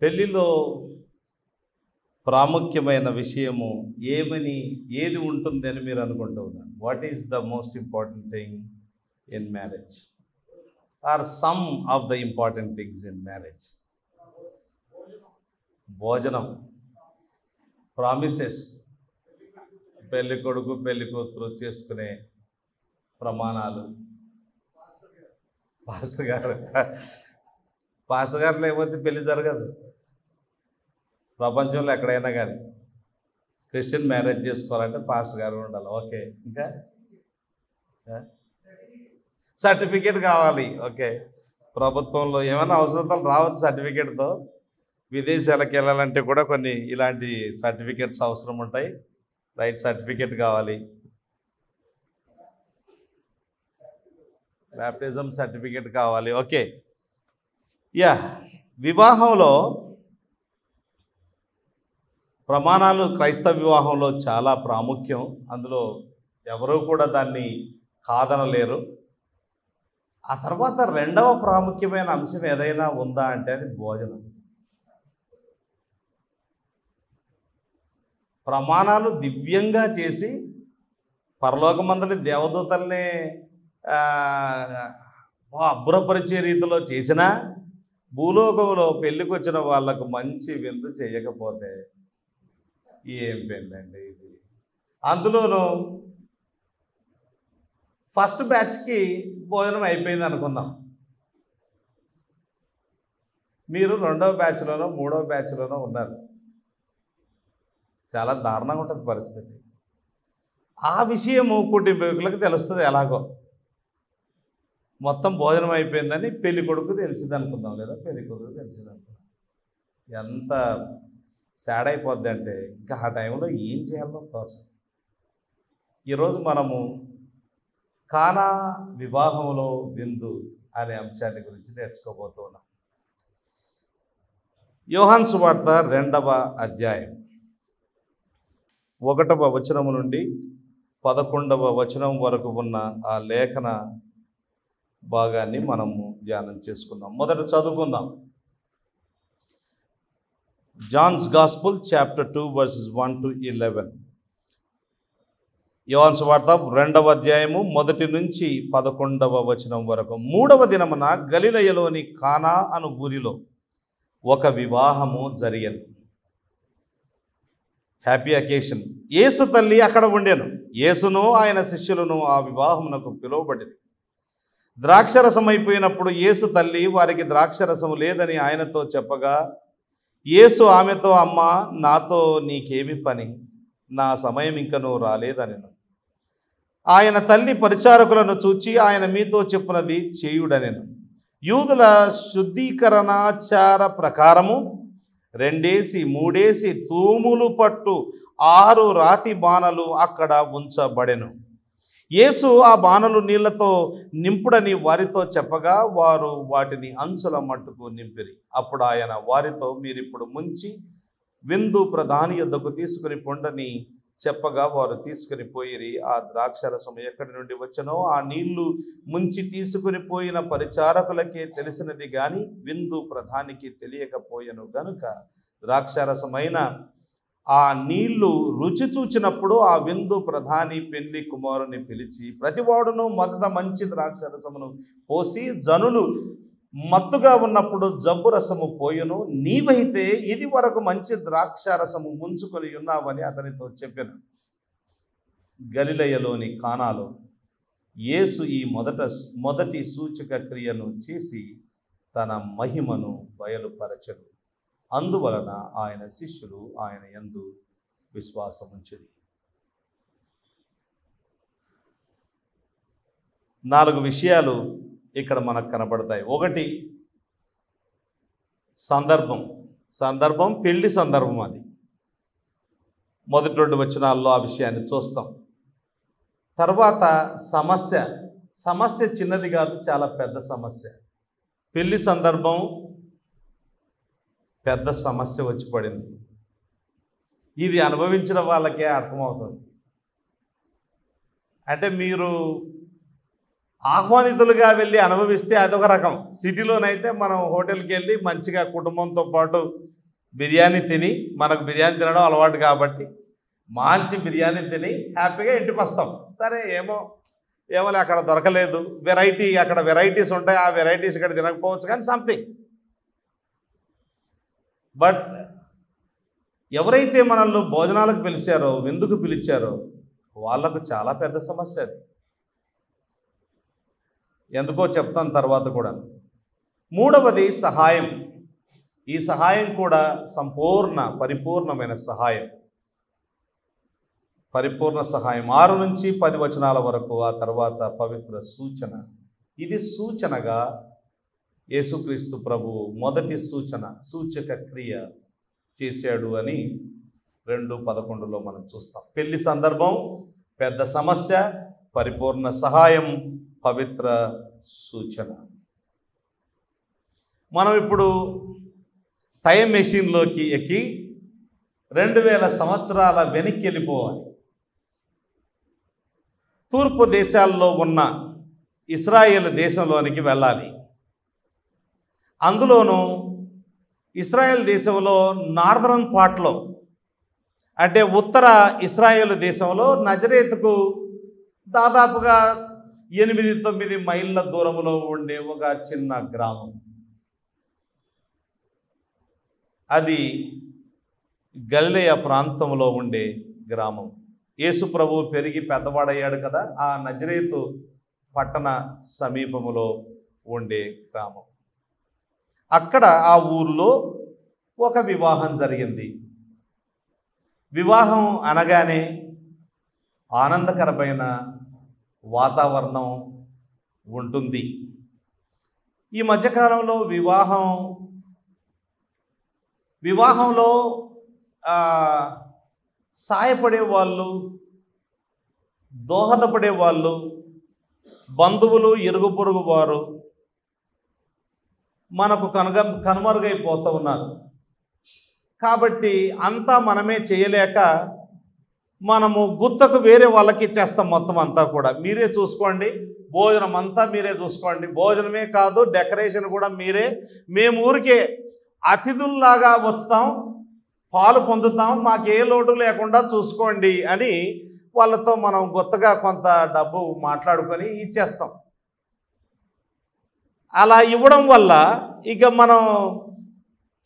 పెళ్ళిలో ప్రాముఖ్యమైన విషయము ఏది ఉంటుంది అని మీరు అనుకుంటూ ఉన్నారు? What is the most important thing in marriage, are some of the important things in marriage? భోజనం, ప్రామిసెస్, పెళ్లి కొడుకు పెళ్లి కూతురు చేసుకునే ప్రమాణాలు. పాస్టర్ గారు లేకపోతే పెళ్లి జరగదు ప్రపంచంలో ఎక్కడైనా. కానీ క్రిస్టియన్ మ్యారేజ్ చేసుకోవాలంటే పాస్టర్ గారు ఉండాలి. ఓకే, ఇంకా సర్టిఫికేట్ కావాలి. ఓకే, ప్రభుత్వంలో ఏమైనా అవసరతలు రావచ్చు సర్టిఫికేట్తో. విదేశాలకు వెళ్ళాలంటే కూడా కొన్ని ఇలాంటి సర్టిఫికేట్స్ అవసరం ఉంటాయి. రైట్, సర్టిఫికేట్ కావాలి. బ్యాప్టిజం సర్టిఫికేట్ కావాలి. ఓకే, వివాహంలో ప్రమాణాలు క్రైస్తవ వివాహంలో చాలా ప్రాముఖ్యం. అందులో ఎవరూ కూడా దాన్ని కాదనలేరు. ఆ తర్వాత రెండవ ప్రాముఖ్యమైన అంశం ఏదైనా ఉందా అంటే అది భోజనం. ప్రమాణాలు దివ్యంగా చేసి పరలోకమందలి దేవదూతల్ని అబ్బురపరిచే రీతిలో చేసినా భూలోకంలో పెళ్ళికి వచ్చిన వాళ్ళకు మంచి విందు చేయకపోతే ఏం పెళ్ళండి ఇది? అందులోనూ ఫస్ట్ బ్యాచ్కి భోజనం అయిపోయింది అనుకుందాం. మీరు రెండవ బ్యాచ్లోనో మూడవ బ్యాచ్లోనో ఉన్నారు. చాలా దారుణంగా ఉంటుంది పరిస్థితి. ఆ విషయము కుటుంబీకులకు తెలుస్తుంది. ఎలాగో మొత్తం భోజనం అయిపోయిందని పెళ్లి కొడుకు తెలిసింది అనుకుందాం, లేదా పెళ్లి కొడుకు తెలిసింది అనుకుందాం. ఎంత సాడ్ అయిపోద్ది అంటే ఇంకా ఆ టైంలో ఏం చేయాలో తోచదు. ఈరోజు మనము కానా వివాహంలో విందు అనే అంశాన్ని గురించి నేర్చుకోబోతూ ఉన్నాం. యోహాను సువార్త 2వ అధ్యాయం 1వ వచనము నుండి 11వ వచనం వరకు ఉన్న ఆ లేఖన భాగాన్ని మనము ధ్యానం చేసుకుందాం. మొదట చదువుకుందాం. John's gospel chapter 2 verses 1 to 11. యోహాను సువార్త 2వ అధ్యాయము 1 నుంచి 11వ వచనం వరకు. 3వ దినమున గలిలయలోని కానా అను ఊరిలో ఒక వివాహము జరిగెను. Happy occasion. యేసు తల్లి అక్కడ ఉండెను. యేసును ఆయన శిష్యులను ఆ వివాహమునకు పిలువబడింది. ద్రాక్షరసం అయిపోయినప్పుడు యేసు తల్లి వారికి ద్రాక్షరసము లేదని ఆయనతో చెప్పగా యేసు ఆమెతో, అమ్మా, నాతో నీకేమి పని? నా సమయం ఇంకనూ రాలేదనెను. ఆయన తల్లి పరిచారకులను చూచి ఆయన మీతో చెప్పునది చేయుడనెను. యూదుల శుద్ధీకరణాచార ప్రకారము 2 3 తూములు పట్టు 6 రాతి బాణలు అక్కడ ఉంచబడెను. యేసు ఆ బాణలు నీళ్లతో నింపుడని వారితో చెప్పగా వారు వాటిని అంచుల మట్టుకు నింపిరి. అప్పుడు ఆయన వారితో, మీరిప్పుడు ముంచి విందు ప్రధాని యొద్దకు తీసుకుని పొండని చెప్పగా వారు తీసుకుని పోయిరి. ఆ ద్రాక్షరసం ఎక్కడి నుండి వచ్చనో ఆ నీళ్లు ముంచి తీసుకుని పోయిన పరిచారకులకే తెలిసినది గాని విందు ప్రధానికి తెలియకపోయెను గనుక ద్రాక్షరసమైన ఆ నీళ్లు రుచి చూచినప్పుడు ఆ విందు ప్రధాని పెళ్లి కుమారుని పిలిచి, ప్రతివాడును మొదట మంచి ద్రాక్షరసమును పోసి జనులు మత్తుగా ఉన్నప్పుడు జబ్బు రసము పోయును. నీవైతే ఇది వరకు మంచి ద్రాక్షరసము ముంచుకొని ఉన్నావని అతనితో చెప్పాను. గలిలయలోని కానాలో యేసు ఈ మొదటి సూచక క్రియను చేసి తన మహిమను బయలుపరచెను. అందువలన ఆయన శిష్యులు ఆయన యందు విశ్వాసముంచిరి. 4 విషయాలు ఇక్కడ మనకు కనబడతాయి. 1, సందర్భం పెళ్లి సందర్భం. అది మొదటి 2 వచనాల్లో ఆ విషయాన్ని చూస్తాం. తర్వాత సమస్య చిన్నది కాదు, చాలా పెద్ద సమస్య. పెళ్లి సందర్భం, పెద్ద సమస్య వచ్చి పడింది. ఇది అనుభవించిన వాళ్ళకే అర్థమవుతుంది. అంటే మీరు ఆహ్వానితులుగా వెళ్ళి అనుభవిస్తే అదొక రకం. సిటీలోనైతే మనం హోటల్కి వెళ్ళి మంచిగా కుటుంబంతో పాటు బిర్యానీ తిని, మనకు బిర్యానీ తినడం అలవాటు కాబట్టి మంచి బిర్యానీ తిని హ్యాపీగా ఇంటికి వస్తాం. సరే ఏమోలే అక్కడ దొరకలేదు, అక్కడ వెరైటీస్ ఉంటాయి, ఆ వెరైటీస్ ఇక్కడ తినకపోవచ్చు, కానీ సంథింగ్. బట్ ఎవరైతే మనల్ని భోజనాలకు పిలిచారో, విందుకు పిలిచారో వాళ్ళకు చాలా పెద్ద సమస్య అది. ఎందుకో చెప్తాను తర్వాత కూడా. మూడవది సహాయం. ఈ సహాయం కూడా పరిపూర్ణమైన సహాయం. పరిపూర్ణ సహాయం 6 నుంచి 10 వచనాల వరకు. ఆ తర్వాత పవిత్ర సూచన. ఇది సూచనగా యేసుక్రీస్తు ప్రభువు మొదటి సూచక క్రియ చేశాడు అని 2:11లో మనం చూస్తాం. పెళ్లి సందర్భం, పెద్ద సమస్య, పరిపూర్ణ సహాయం, పవిత్ర సూచన. మనం ఇప్పుడు టైం మెషిన్లోకి ఎక్కి 2000 సంవత్సరాల వెనక్కి వెళ్ళిపోవాలి. తూర్పు దేశాల్లో ఉన్న ఇశ్రాయేలు దేశంలోనికి వెళ్ళాలి. అందులోనూ ఇశ్రాయేల్ దేశంలో నార్దర్న్ పార్ట్లో, అంటే ఉత్తర ఇశ్రాయేల్ దేశంలో నజరేతుకు దాదాపుగా 8-9 మైళ్ళ దూరంలో ఉండే ఒక చిన్న గ్రామం. అది గలిలయ ప్రాంతంలో ఉండే గ్రామం. యేసు ప్రభువు పెరిగి పెద్దవాడయ్యాడు కదా, ఆ నజరేతు పట్టణ సమీపములో ఉండే గ్రామం. అక్కడ ఆ ఊరిలో ఒక వివాహం జరిగింది. వివాహం అనగానే ఆనందకరమైన వాతావరణం ఉంటుంది. ఈ మధ్యకాలంలో వివాహంలో సాయపడే వాళ్ళు, దోహదపడే వాళ్ళు, బంధువులు, ఇరుగు పొరుగు వారు మనకు కనుమరుగైపోతూ ఉన్నారు. కాబట్టి అంతా మనమే చేయలేక మనము గుత్తకు వేరే వాళ్ళకి ఇచ్చేస్తాం. మొత్తం అంతా కూడా మీరే చూసుకోండి, భోజనం అంతా మీరే చూసుకోండి, భోజనమే కాదు డెకరేషన్ కూడా మీరే, మేము ఊరికే అతిథుల్లాగా వస్తాం, పాలు పొందుతాం, మాకే లోటు లేకుండా చూసుకోండి అని వాళ్ళతో మనం గుత్తగా కొంత డబ్బు మాట్లాడుకొని ఇచ్చేస్తాం. అలా ఇవ్వడం వల్ల ఇక మనం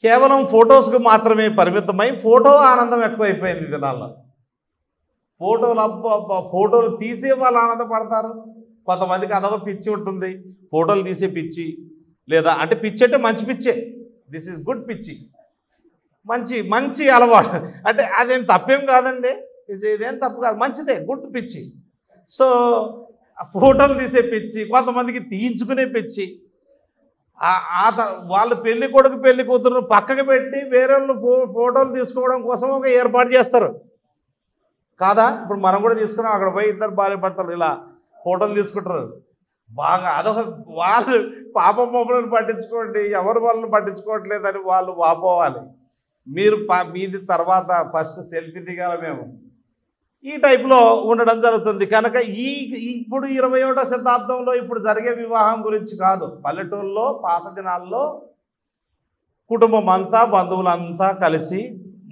కేవలం ఫొటోస్కి మాత్రమే పరిమితమై ఫోటో ఆనందం ఎక్కువైపోయింది ఈ దినాల్లో. ఫోటోలు తీసే వాళ్ళు ఆనందపడతారు. కొంతమందికి అదొక పిచ్చి ఉంటుంది, ఫోటోలు తీసే పిచ్చి. లేదా అంటే పిచ్చి అంటే మంచి పిచ్చే, దిస్ ఈజ్ గుడ్ పిచ్చి, మంచి అలవాటు. అంటే అదేం తప్పేం కాదండి, ఇదేం తప్పు కాదు, మంచిదే, గుడ్ పిచ్చి. సో ఫోటోలు తీసే పిచ్చి, కొంతమందికి తీయించుకునే పిచ్చి. వాళ్ళు పెళ్లి కొడుకు పెళ్లి కూతురు పక్కకు పెట్టి వేరే వాళ్ళు ఫోటోలు తీసుకోవడం కోసం ఒక ఏర్పాటు చేస్తారు కాదా. ఇప్పుడు మనం కూడా తీసుకున్నాం, అక్కడ పోయి ఇద్దరు భార్య భర్తలు ఇలా ఫోటోలు తీసుకుంటారు. బాగా అదొక వాళ్ళు పాపం మమ్మల్ని పట్టించుకోండి, ఎవరు వాళ్ళని పట్టించుకోవట్లేదని వాళ్ళు వాపోవాలి. మీది తర్వాత ఫస్ట్ సెల్ఫీ దిగాల మేము, ఈ టైప్లో ఉండడం జరుగుతుంది. కనుక ఇప్పుడు 21వ శతాబ్దంలో ఇప్పుడు జరిగే వివాహం గురించి కాదు. పల్లెటూరులో పాత దినాల్లో కుటుంబం అంతా, బంధువులంతా కలిసి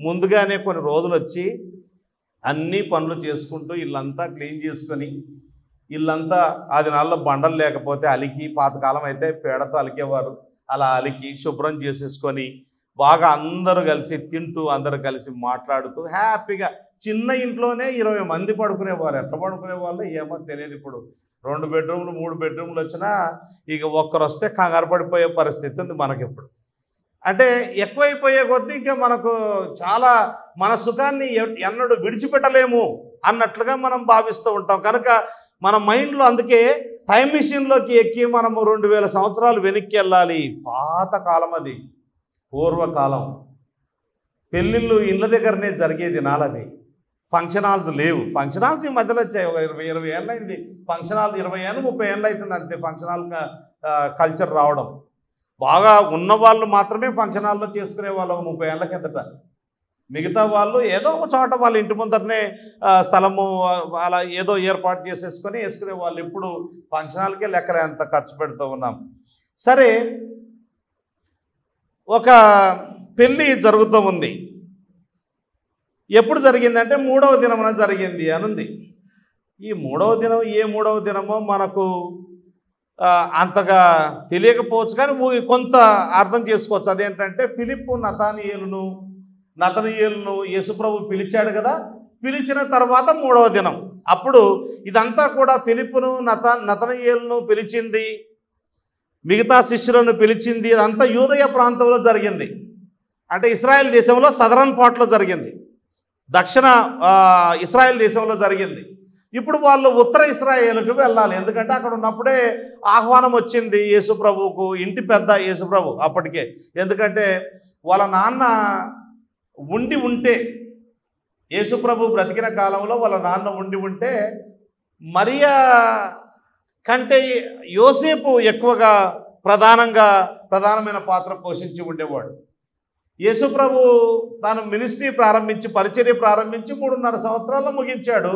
ముందుగానే కొన్ని రోజులు వచ్చి అన్ని పనులు చేసుకుంటూ ఇల్లంతా క్లీన్ చేసుకొని, ఇల్లంతా ఆ దినాల్లో బండలు లేకపోతే అలికి, పాతకాలం అయితే పేడతో అలికేవారు, అలా అలికి శుభ్రం చేసేసుకొని బాగా అందరూ కలిసి తింటూ, అందరూ కలిసి మాట్లాడుతూ హ్యాపీగా, చిన్న ఇంట్లోనే 20 మంది పడుకునేవారు. ఎట్లా పడుకునేవాళ్ళు ఏమో తెలియదు. ఇప్పుడు 2 బెడ్రూమ్లు 3 బెడ్రూమ్లు వచ్చినా ఇక ఒక్కరు వస్తే కంగారు పడిపోయే పరిస్థితి ఉంది మనకిప్పుడు. అంటే ఎక్కువైపోయే కొద్దీ ఇంకా మనకు చాలా మన సుఖాన్ని ఎన్నడూ విడిచిపెట్టలేము అన్నట్లుగా మనం భావిస్తూ ఉంటాం. కనుక మన మైండ్లో అందుకే టైం మిషన్లోకి ఎక్కి మనము 2000 సంవత్సరాలు వెనక్కి వెళ్ళాలి. పాతకాలం అది, పూర్వకాలం. పెళ్ళిళ్ళు ఇళ్ళ దగ్గరనే జరిగే దినాలవి. ఫంక్షన్ హాల్స్ లేవు. ఫంక్షన్ హాల్స్ ఈ మధ్యలో వచ్చాయి. ఒక 20 ఏళ్ళు అయింది ఫంక్షన్ హాల్, 20 ఏళ్ళు 30 ఏళ్ళు అవుతుంది అంతే ఫంక్షన్ హాల్ కల్చర్ రావడం. బాగా ఉన్నవాళ్ళు మాత్రమే ఫంక్షన్ హాల్లో చేసుకునే వాళ్ళు 30 ఏళ్ళ కిందట. మిగతా వాళ్ళు ఏదో ఒక చోట వాళ్ళ ఇంటి ముందరనే స్థలము అలా ఏదో ఏర్పాటు చేసేసుకొని వేసుకునే వాళ్ళు. ఇప్పుడు ఫంక్షన్ హాల్కే లెక్కలే అంత ఖర్చు పెడుతూ ఉన్నాం. సరే, ఒక పెళ్ళి జరుగుతూ ఉంది. ఎప్పుడు జరిగిందంటే 3వ దినమున జరిగింది అనుంది. ఈ 3వ దినం ఏ 3వ దినమో మనకు అంతగా తెలియకపోవచ్చు, కానీ కొంత అర్థం చేసుకోవచ్చు. అదేంటంటే ఫిలిప్పు నతనయేలును యేసుప్రభు పిలిచాడు కదా, పిలిచిన తర్వాత 3వ దినం. అప్పుడు ఇదంతా కూడా ఫిలిప్పును నతనయేలును పిలిచింది, మిగతా శిష్యులను పిలిచింది, ఇదంతా యూదయ ప్రాంతంలో జరిగింది. అంటే ఇశ్రాయేల్ దేశంలో సదరన్ పార్ట్లో జరిగింది, దక్షిణ ఇశ్రాయేల్ దేశంలో జరిగింది. ఇప్పుడు వాళ్ళు ఉత్తర ఇశ్రాయేలుకు వెళ్ళాలి, ఎందుకంటే అక్కడ ఉన్నప్పుడే ఆహ్వానం వచ్చింది యేసుప్రభువుకు, ఇంటి పెద్ద యేసుప్రభు అప్పటికే. ఎందుకంటే వాళ్ళ నాన్న ఉంటే, యేసుప్రభు బ్రతికిన కాలంలో వాళ్ళ నాన్న ఉంటే మరియా కంటే యోసేపు ఎక్కువగా ప్రధానమైన పాత్ర పోషించి ఉండేవాడు. యేసుప్రభు తాను మినిస్ట్రీ ప్రారంభించి పరిచర్య ప్రారంభించి 3.5 సంవత్సరాల్లో ముగించాడు.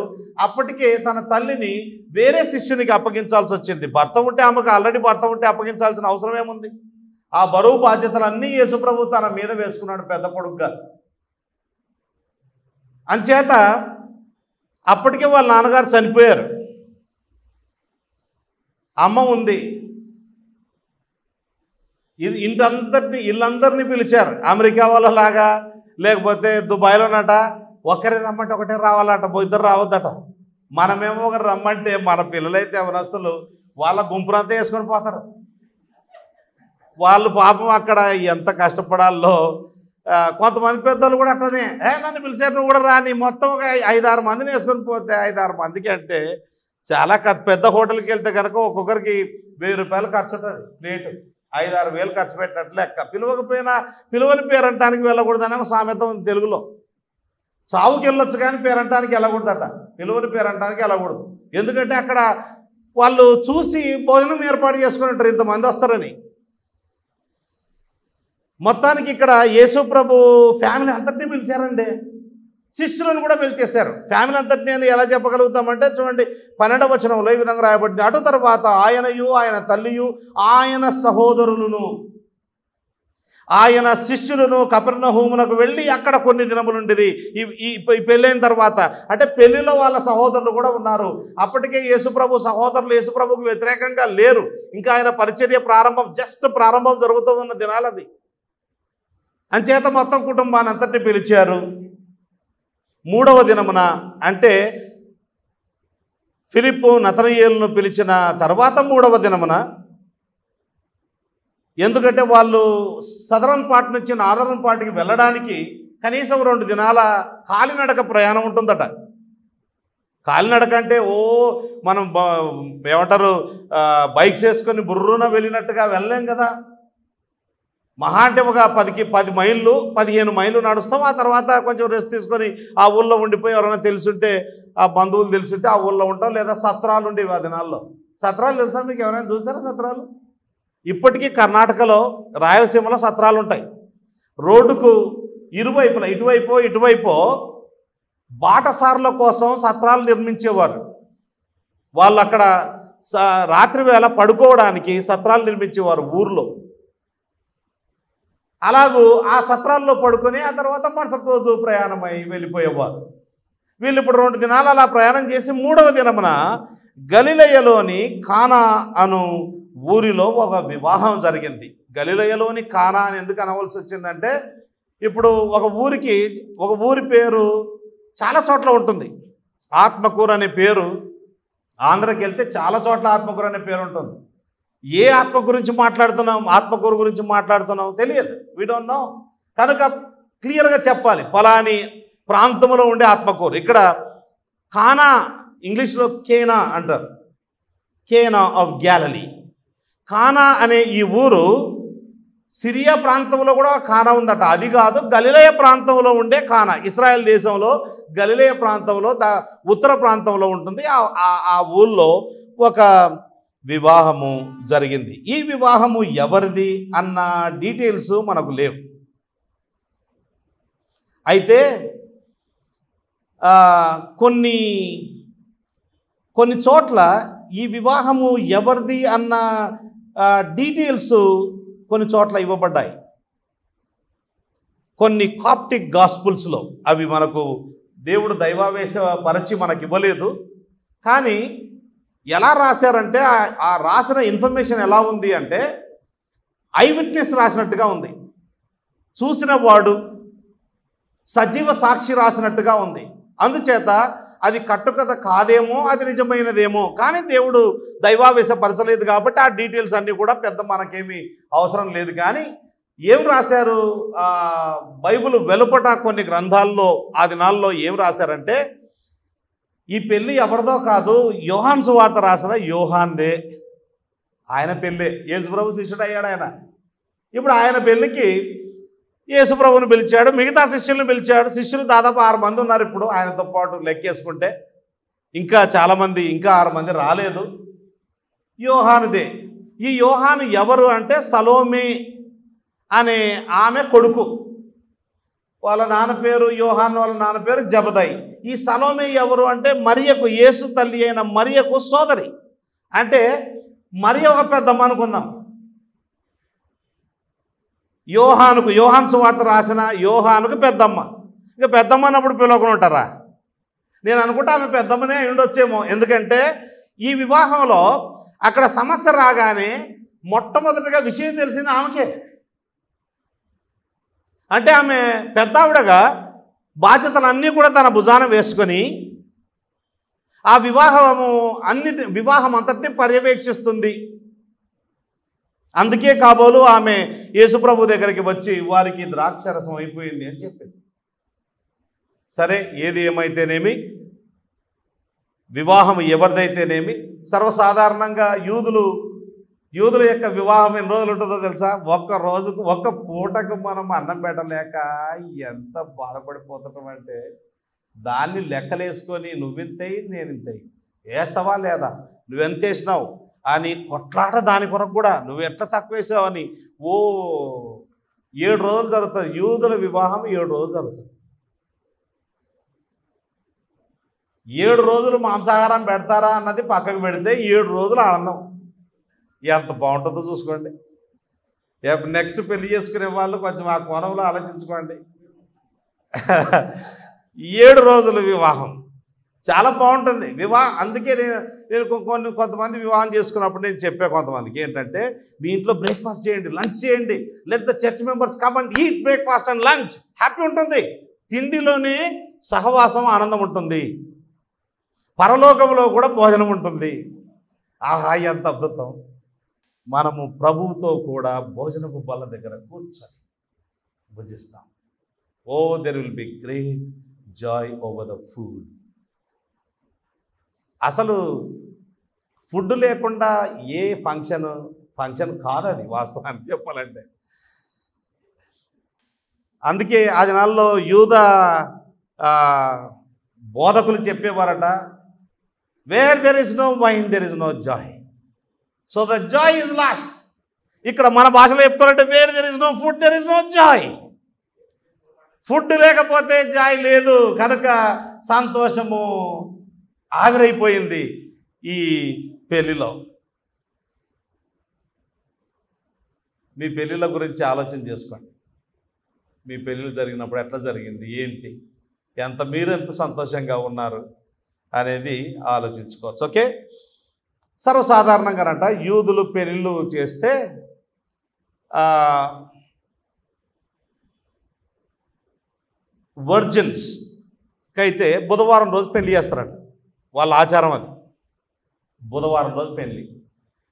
అప్పటికే తన తల్లిని వేరే శిష్యునికి అప్పగించాల్సి వచ్చింది. భర్త ఉంటే ఆమెకు ఆల్రెడీ భర్త ఉంటే అప్పగించాల్సిన అవసరం ఏముంది? ఆ బరువు బాధ్యతలన్నీ యేసుప్రభు తన మీద వేసుకున్నాడు పెద్ద కొడుకుగా. అంచేత అప్పటికే వాళ్ళ నాన్నగారు చనిపోయారు, అమ్మ ఉంది. ఇల్లందరినీ పిలిచారు, అమెరికా వాళ్ళలాగా లేకపోతే దుబాయ్లోనట ఒకరే రమ్మంటే ఒకటే రావాలట, ఇద్దరు రావద్దట. మనమేమో ఒకరు రమ్మంటే మన పిల్లలైతే అవనస్తులు వాళ్ళ గుంపునంతా వేసుకొని పోతారు. వాళ్ళు పాపం అక్కడ ఎంత కష్టపడాలో. కొంతమంది పెద్దలు కూడా అట్లనే, నన్ను పిలిచారు నువ్వు కూడా రాని, మొత్తం ఒక 5-6 మందిని వేసుకొని పోతే 5-6 మందికి అంటే చాలా పెద్ద హోటల్కి వెళ్తే కనుక ఒక్కొక్కరికి 1000 రూపాయలు ఖర్చు ఉంటుంది ప్లేటు. 5-6 వేలు ఖర్చు పెట్టినట్లు లెక్క. పిలువని పేరంటానికి వెళ్ళకూడదని ఒక సామెత ఉంది తెలుగులో. చావుకి వెళ్ళొచ్చు కానీ పేరంటానికి వెళ్ళకూడదట, పిలువని పేరంటానికి వెళ్ళకూడదు. ఎందుకంటే అక్కడ వాళ్ళు చూసి భోజనం ఏర్పాటు చేసుకుని ఉంటారు, ఇంతమంది వస్తారని. మొత్తానికి ఇక్కడ యేసుప్రభు ఫ్యామిలీ అంతటినీ పిలిచారండి, శిష్యులను కూడా పిలిచేశారు. ఫ్యామిలీ అంతటినీ అని ఎలా చెప్పగలుగుతామంటే చూడండి, 12వ వచనంలో ఈ విధంగా రాయబడింది. అటు తర్వాత ఆయనయు ఆయన తల్లియు ఆయన సహోదరులను ఆయన శిష్యులను కపెర్నహూమునకు వెళ్ళి అక్కడ కొన్ని దినములుండిరి. ఈ పెళ్ళైన తర్వాత అంటే పెళ్లిలో వాళ్ళ సహోదరులు కూడా ఉన్నారు. అప్పటికే యేసుప్రభు సహోదరులు యేసుప్రభుకు వ్యతిరేకంగా లేరు. ఇంకా ఆయన పరిచర్య ప్రారంభం జరుగుతూ ఉన్న దినాలు అవి. అంచేత మొత్తం కుటుంబాన్ని అంతటిని పిలిచారు. 3వ దినమున అంటే ఫిలిప్పు నతనయేలును పిలిచిన తర్వాత 3వ దినమున, ఎందుకంటే వాళ్ళు సదరన్ పార్ట్ నుంచి నార్దర్న్ పార్ట్కి వెళ్ళడానికి కనీసం 2 దినాల కాలినడక ప్రయాణం ఉంటుందట. కాలినడక అంటే మనం ఏమంటారు బైక్స్ వేసుకొని బుర్రున వెళ్ళినట్టుగా వెళ్ళలేం కదా. మహా అంటే ఒక 10 మైళ్ళు 15 మైళ్ళు నడుస్తాం. ఆ తర్వాత కొంచెం రెస్ట్ తీసుకొని ఆ ఊళ్ళో ఉండిపోయి ఎవరైనా తెలుసుంటే, ఆ బంధువులు తెలుసుంటే ఆ ఊళ్ళో ఉంటాం. లేదా సత్రాలు ఉండేవి ఆ దినాల్లో. సత్రాలు తెలుసా మీకు? ఎవరైనా చూసారా సత్రాలు? ఇప్పటికీ కర్ణాటకలో రాయలసీమలో సత్రాలు ఉంటాయి. రోడ్డుకు ఇరువైపులా ఇటువైపు బాటసారుల కోసం సత్రాలు నిర్మించేవారు. వాళ్ళు అక్కడ రాత్రి వేళ పడుకోవడానికి సత్రాలు నిర్మించేవారు ఊర్లో. అలాగూ ఆ సత్రాల్లో పడుకొని ఆ తర్వాత మరుసటి రోజు ప్రయాణమై వెళ్ళిపోయేవారు. వీళ్ళు ఇప్పుడు 2 దినాలు అలా ప్రయాణం చేసి 3వ దినమున గలిలయలోని కానా అను ఊరిలో ఒక వివాహం జరిగింది. గలిలయలోని కానా అని ఎందుకు అనవలసి వచ్చిందంటే, ఇప్పుడు ఒక ఊరి పేరు చాలా చోట్ల ఉంటుంది. ఆత్మకూరు అనే పేరు ఆంధ్రకి వెళ్తే చాలా చోట్ల ఆత్మకూరు అనే పేరు ఉంటుంది. ఏ ఆత్మకూరు గురించి మాట్లాడుతున్నాం తెలియదు, వీ డోంట్ నో. కనుక క్లియర్గా చెప్పాలి, ఫలాని ప్రాంతంలో ఉండే ఆత్మకూరు. ఇక్కడ కానా, ఇంగ్లీష్లో కేనా అంటారు, కేనా ఆఫ్ గ్యాలలీ. కానా అనే ఈ ఊరు సిరియా ప్రాంతంలో కూడా కానా ఉందట. అది కాదు, గలిలయ ప్రాంతంలో ఉండే కానా. ఇశ్రాయేల్ దేశంలో గలిలయ ప్రాంతంలో ఉత్తర ప్రాంతంలో ఉంటుంది. ఆ ఊళ్ళో ఒక వివాహము జరిగింది. ఈ వివాహము ఎవరిది అన్న డీటెయిల్స్ మనకు లేవు. అయితే కొన్ని కొన్ని చోట్ల ఈ వివాహము ఎవరిది అన్న డీటెయిల్స్ కొన్ని చోట్ల ఇవ్వబడ్డాయి. కొన్ని కాప్టిక్ గాస్పుల్స్లో అవి మనకు దేవుడు దైవావేశపరచి మనకి ఇవ్వలేదు. కానీ ఎలా రాశారంటే ఆ రాసిన ఇన్ఫర్మేషన్ ఎలా ఉంది అంటే ఐ విట్నెస్ రాసినట్టుగా ఉంది, చూసిన వాడు సజీవ సాక్షి రాసినట్టుగా ఉంది. అందుచేత అది కట్టుకథ కాదేమో, అది నిజమైనదేమో, కానీ దేవుడు దైవావేశపరచలేదు కాబట్టి ఆ డీటెయిల్స్ అన్నీ కూడా పెద్ద మనకేమీ అవసరం లేదు. కానీ ఏం రాశారు, బైబిల్ వెలుపట కొన్ని గ్రంథాల్లో ఆ దినాల్లో ఏం రాశారంటే ఈ పెళ్ళి ఎవరిదో కాదు, యోహాను సువార్త రాసిన యోహాన్దే. ఆయన పెళ్ళే, యేసుప్రభు శిష్యుడు అయ్యాడు ఆయన. ఇప్పుడు ఆయన పెళ్ళికి యేసుప్రభుని పిలిచాడు, మిగతా శిష్యులను పిలిచాడు. శిష్యులు దాదాపు 6 మంది ఉన్నారు ఇప్పుడు ఆయనతో పాటు లెక్కేసుకుంటే. ఇంకా చాలామంది, ఇంకా 6 మంది రాలేదు. యోహానుదే. ఈ యోహాను ఎవరు అంటే సలోమే అనే ఆమె కొడుకు. వాళ్ళ నాన్న పేరు యోహాను, వాళ్ళ నాన్న పేరు జబదయి. ఈ సలోమే ఎవరు అంటే మరియకు, యేసు తల్లి అయిన మరియకు సోదరి. అంటే మరి ఒక పెద్దమ్మ అనుకుందాం. యోహాను సువార్త రాసిన యోహానుకు పెద్దమ్మ. ఇక పెద్దమ్మ అన్నప్పుడు పిలవకుండా ఉంటారా? నేను అనుకుంటా ఆమె పెద్దమ్మనే అయి ఉండొచ్చేమో. ఎందుకంటే ఈ వివాహంలో అక్కడ సమస్య రాగానే మొట్టమొదటిగా విషయం తెలిసింది ఆమెకే. అంటే ఆమె పెద్ద ఆవిడగా బాధ్యతలన్నీ కూడా తన భుజాన వేసుకొని ఆ వివాహం అంతటినీ పర్యవేక్షిస్తుంది. అందుకే కాబోలు ఆమె యేసుప్రభు దగ్గరికి వచ్చి వారికి ద్రాక్షరసం అయిపోయింది అని చెప్పింది. సరే, ఏది ఏమైతేనేమి, వివాహం ఎవరిదైతేనేమి, సర్వసాధారణంగా యూదుల యొక్క వివాహం ఎన్ని రోజులు ఉంటుందో తెలుసా? ఒక్క పూటకు మనం అన్నం పెట్టలేక ఎంత బాధపడిపోతాం అంటే దాన్ని లెక్కలేసుకొని నువ్వెంతయి నేనింతయి వేస్తావా లేదా, నువ్వెంత వేసినావు అని కొట్లాట. దాని కొరకు కూడా నువ్వు ఎట్లా తక్కువ వేసావు అని 7 రోజులు జరుగుతుంది. యూదుల వివాహం 7 రోజులు జరుగుతుంది. 7 రోజులు మాంసాహారం పెడతారా అన్నది పక్కకు పెడితే 7 రోజులు ఆనందం. ఎంత బాగుంటుందో చూసుకోండి. నెక్స్ట్ పెళ్లి చేసుకునే వాళ్ళు కొంచెం ఆ కోణంలో ఆలోచించుకోండి. 7 రోజులు వివాహం చాలా బాగుంటుంది వివాహం. అందుకే నేను కొంతమంది వివాహం చేసుకున్నప్పుడు నేను చెప్పే కొంతమందికి ఏంటంటే, మీ ఇంట్లో బ్రేక్ఫాస్ట్ చేయండి, లంచ్ చేయండి, let the church members come and eat breakfast and lunch. Happy ఉంటుంది. తిండిలోనే సహవాసం, ఆనందం ఉంటుంది. పరలోకంలో కూడా భోజనం ఉంటుంది. ఆహా, ఎంత అద్భుతం. మనము ప్రభువుతో కూడా భోజనపు బల్ల దగ్గర కూర్చొని భుజిస్తాం. Oh there will be great joy over the food. అసలు ఫుడ్ లేకుండా ఏ ఫంక్షన్ కాదు అది, వాస్తవానికి చెప్పాలంటే. అందుకే ఆ దినాల్లో యూద బోధకులు చెప్పేవారట, where there is no wine there is no joy, so the joy is lost. ఇక్కడ మన భాషలో చెప్పుకోవాలంటే, where there is no food there is no joy. Food లేకపోతే జాయ్ లేదు. కనుక సంతోషము ఆవిరైపోయింది ఈ పెళ్ళిలో. మీ పెళ్ళిళ్ళ గురించి ఆలోచన చేసుకోండి. మీ పెళ్ళిళ్ళు జరిగినప్పుడు ఎట్లా జరిగింది, ఏంటి, మీరు ఎంత సంతోషంగా ఉన్నారు అనేది ఆలోచించుకోవచ్చు. ఓకే, సర్వసాధారణంగానంట యూదులు పెళ్ళిళ్ళు చేస్తే వర్జిన్స్కి అయితే బుధవారం రోజు పెళ్లి చేస్తారంట. వాళ్ళ ఆచారం అది, బుధవారం రోజు పెళ్ళి.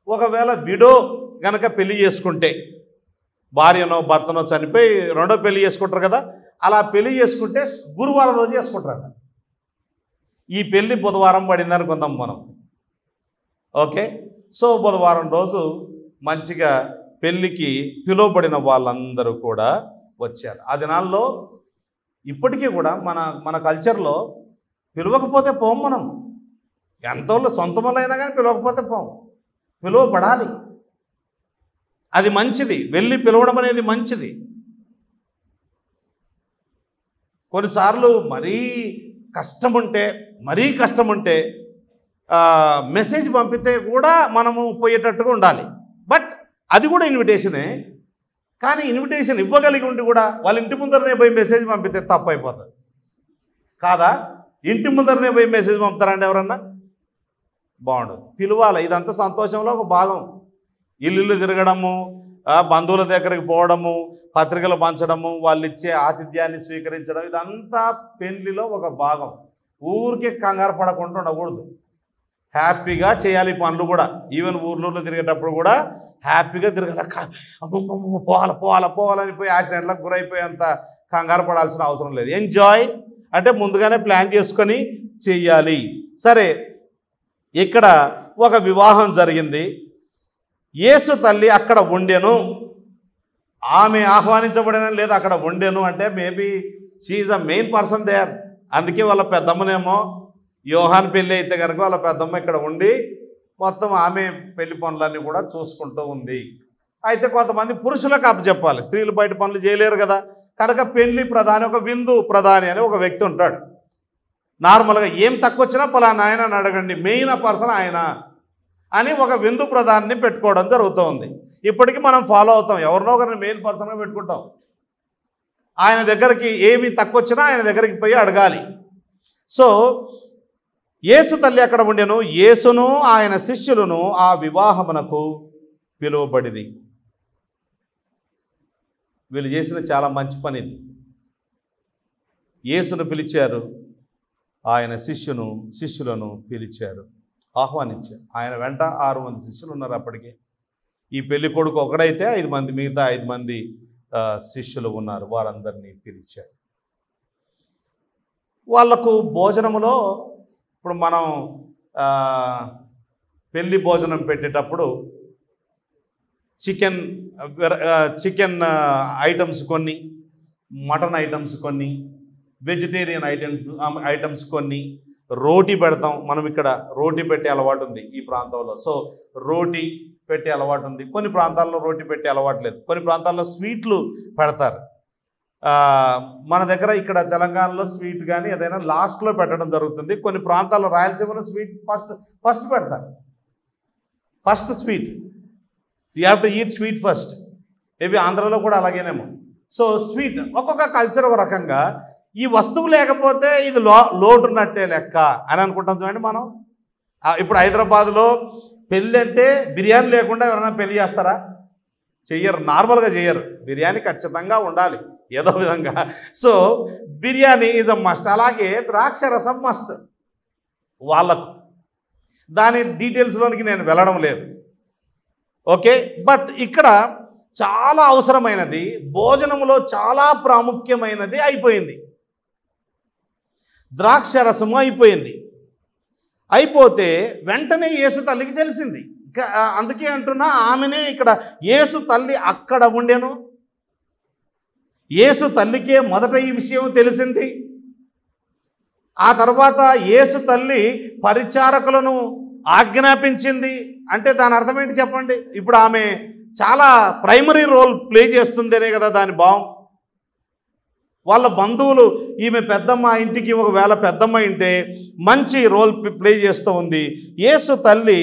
ఒకవేళ విడో గనక పెళ్లి చేసుకుంటే, భార్యనో భర్తనో చనిపోయి రెండో పెళ్లి చేసుకుంటారు కదా, అలా పెళ్లి చేసుకుంటే గురువారం రోజు చేసుకుంటారట. ఈ పెళ్ళి బుధవారం పడింది అనుకుందాం మనం. ఓకే, సో బుధవారం రోజు మంచిగా పెళ్ళికి పిలువబడిన వాళ్ళందరూ కూడా వచ్చారు. ఆ దినాల్లో ఇప్పటికీ కూడా మన కల్చర్లో పిలవకపోతే పోం. మనం ఎంతోళ్ళు సొంత వాళ్ళైనా కానీ పిలవకపోతే పోం. పిలువబడాలి, అది మంచిది. వెళ్ళి పిలవడం అనేది మంచిది. కొన్నిసార్లు మరీ కష్టం ఉంటే మెసేజ్ పంపితే కూడా మనము పోయేటట్టుగా ఉండాలి. బట్ అది కూడా ఇన్విటేషనే. కానీ ఇన్విటేషన్ ఇవ్వగలిగి ఉండి కూడా వాళ్ళ ఇంటి ముందరనే పోయి మెసేజ్ పంపితే తప్పు అయిపోతుంది కాదా? ఇంటి ముందరనే పోయి మెసేజ్ పంపుతారండి ఎవరన్నా? బాగుండదు. పిలవాలి. ఇదంతా సంతోషంలో ఒక భాగం. ఇల్లు తిరగడము, బంధువుల దగ్గరికి పోవడము, పత్రికలు పంచడము, వాళ్ళు ఇచ్చే ఆతిథ్యాన్ని స్వీకరించడం, ఇదంతా పెళ్లిలో ఒక భాగం. ఊరికే కంగారు పడకుండా ఉండకూడదు. హ్యాపీగా చేయాలి పనులు కూడా. ఈవెన్ ఊర్లో తిరిగేటప్పుడు కూడా హ్యాపీగా తిరగాలి. పోవాలని పోయి యాక్సిడెంట్లకు గురైపోయేంత కంగారు పడాల్సిన అవసరం లేదు. ఎంజాయ్ అంటే ముందుగానే ప్లాన్ చేసుకొని చెయ్యాలి. సరే, ఇక్కడ ఒక వివాహం జరిగింది. యేసు తల్లి అక్కడ ఉండెను. ఆమె ఆహ్వానించబడిన లేదా అక్కడ ఉండెను అంటే maybe she's a main person there. అందుకే వాళ్ళ పెద్దమ్మనేమో యోహాన్ పెళ్ళి అయితే కనుక వాళ్ళ పెద్దమ్మ ఇక్కడ ఉండి మొత్తం ఆమె పెళ్లి పనులన్నీ కూడా చూసుకుంటూ ఉంది. అయితే కొంతమంది పురుషులకు అప్పచెప్పాలి. స్త్రీలు బయట పనులు చేయలేరు కదా. కనుక పెళ్లి ప్రధాని, ఒక విందు ప్రధాని అని ఒక వ్యక్తి ఉంటాడు. నార్మల్గా ఏం తక్కువ వచ్చినా పలానా ఆయన అని అడగండి, మెయిన్ పర్సన్ ఆయన అని ఒక విందు ప్రధానిని పెట్టుకోవడం జరుగుతుంది. ఇప్పటికీ మనం ఫాలో అవుతాం. ఎవరినో ఒకరిని మెయిన్ పర్సన్గా పెట్టుకుంటాం. ఆయన దగ్గరికి ఏమి తక్కువ వచ్చినా ఆయన దగ్గరికి పోయి అడగాలి. సో యేసు తల్లి అక్కడ ఉండెను. యేసును ఆయన శిష్యులను ఆ వివాహమునకు పిలువబడిరి. వీళ్ళు చేసిన చాలా మంచి పని ఇది. యేసును పిలిచారు, ఆయన శిష్యులను పిలిచారు, ఆహ్వానించారు. ఆయన వెంట 6 మంది శిష్యులు ఉన్నారు అప్పటికే. ఈ పెళ్లి కొడుకు ఒకడైతే 5 మంది, మిగతా 5 మంది శిష్యులు ఉన్నారు. వారందరినీ పిలిచారు. వాళ్లకు భోజనములో ఇప్పుడు మనం పెళ్లి భోజనం పెట్టేటప్పుడు చికెన్ ఐటమ్స్ కొన్ని, మటన్ ఐటమ్స్ కొన్ని, వెజిటేరియన్ ఐటమ్స్ కొన్ని, రోటీ పెడతాం. మనం ఇక్కడ రోటీ పెట్టే అలవాటు ఉంది ఈ ప్రాంతంలో. సో రోటీ పెట్టే అలవాటు ఉంది. కొన్ని ప్రాంతాల్లో రోటీ పెట్టే అలవాటు లేదు. కొన్ని ప్రాంతాల్లో స్వీట్లు పెడతారు. మన దగ్గర ఇక్కడ తెలంగాణలో స్వీట్ కానీ ఏదైనా లాస్ట్లో పెట్టడం జరుగుతుంది. కొన్ని ప్రాంతాల్లో రాయలసీమలో స్వీట్ ఫస్ట్ పెడతారు. First sweet, you have to eat sweet first. Maybe ఆంధ్రలో కూడా అలాగేనేమో. సో స్వీట్ ఒక్కొక్క కల్చర్ ఒక రకంగా. ఈ వస్తువు లేకపోతే ఇది లోటున్నట్టే లెక్క అని అనుకుంటాం చూడండి మనం. ఇప్పుడు హైదరాబాద్లో పెళ్ళి అంటే బిర్యానీ లేకుండా ఎవరైనా పెళ్ళి చేస్తారా? చెయ్యరు, నార్మల్గా చెయ్యరు. బిర్యానీ ఖచ్చితంగా ఉండాలి ఏదో విధంగా. So biryani is a must. అలాగే ద్రాక్షరసం మస్ట్ వాళ్ళకు. దాని డీటెయిల్స్లోనికి నేను వెళ్ళడం లేదు, ఓకే. బట్ ఇక్కడ చాలా అవసరమైనది, భోజనంలో చాలా ప్రాముఖ్యమైనది అయిపోయింది. ద్రాక్షరసము అయిపోయింది. అయిపోతే వెంటనే యేసు తల్లికి తెలిసింది. అందుకే అంటున్నా, ఆమెనే ఇక్కడ యేసు తల్లి అక్కడ ఉండెను. యేసు తల్లికే మొదట ఈ విషయం తెలిసింది. ఆ తర్వాత యేసు తల్లి పరిచారకులను ఆజ్ఞాపించింది. అంటే దాని అర్థం ఏంటి చెప్పండి? ఇప్పుడు ఆమె చాలా ప్రైమరీ రోల్ ప్లే చేస్తుందనే కదా దాని భావం. వాళ్ళ బంధువులు, ఈమె పెద్దమ్మ ఇంటికి ఒకవేళ పెద్దమ్మ ఇంటే మంచి రోల్ ప్లే చేస్తూ ఉంది. యేసు తల్లి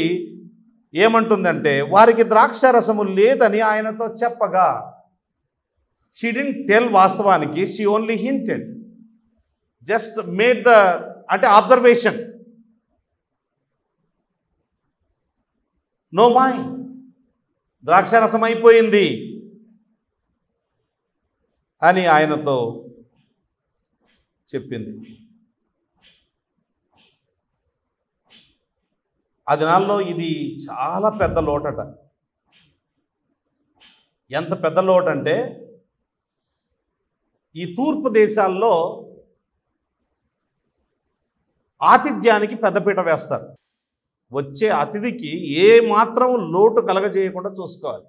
ఏమంటుందంటే, వారికి ద్రాక్షరసము లేదని ఆయనతో చెప్పగా, షీ డిడ్ంట్ టెల్. వాస్తవానికి she only hinted, just made the అంటే అబ్జర్వేషన్. నో మై, ద్రాక్షరసం అయిపోయింది అని ఆయనతో చెప్పింది. ఆ దినాల్లో ఇది చాలా పెద్ద లోటట. ఎంత పెద్ద లోటు అంటే, ఈ తూర్పు దేశాల్లో ఆతిథ్యానికి పెద్దపీట వేస్తారు. వచ్చే అతిథికి ఏ మాత్రం లోటు కలగజేయకుండా చూసుకోవాలి.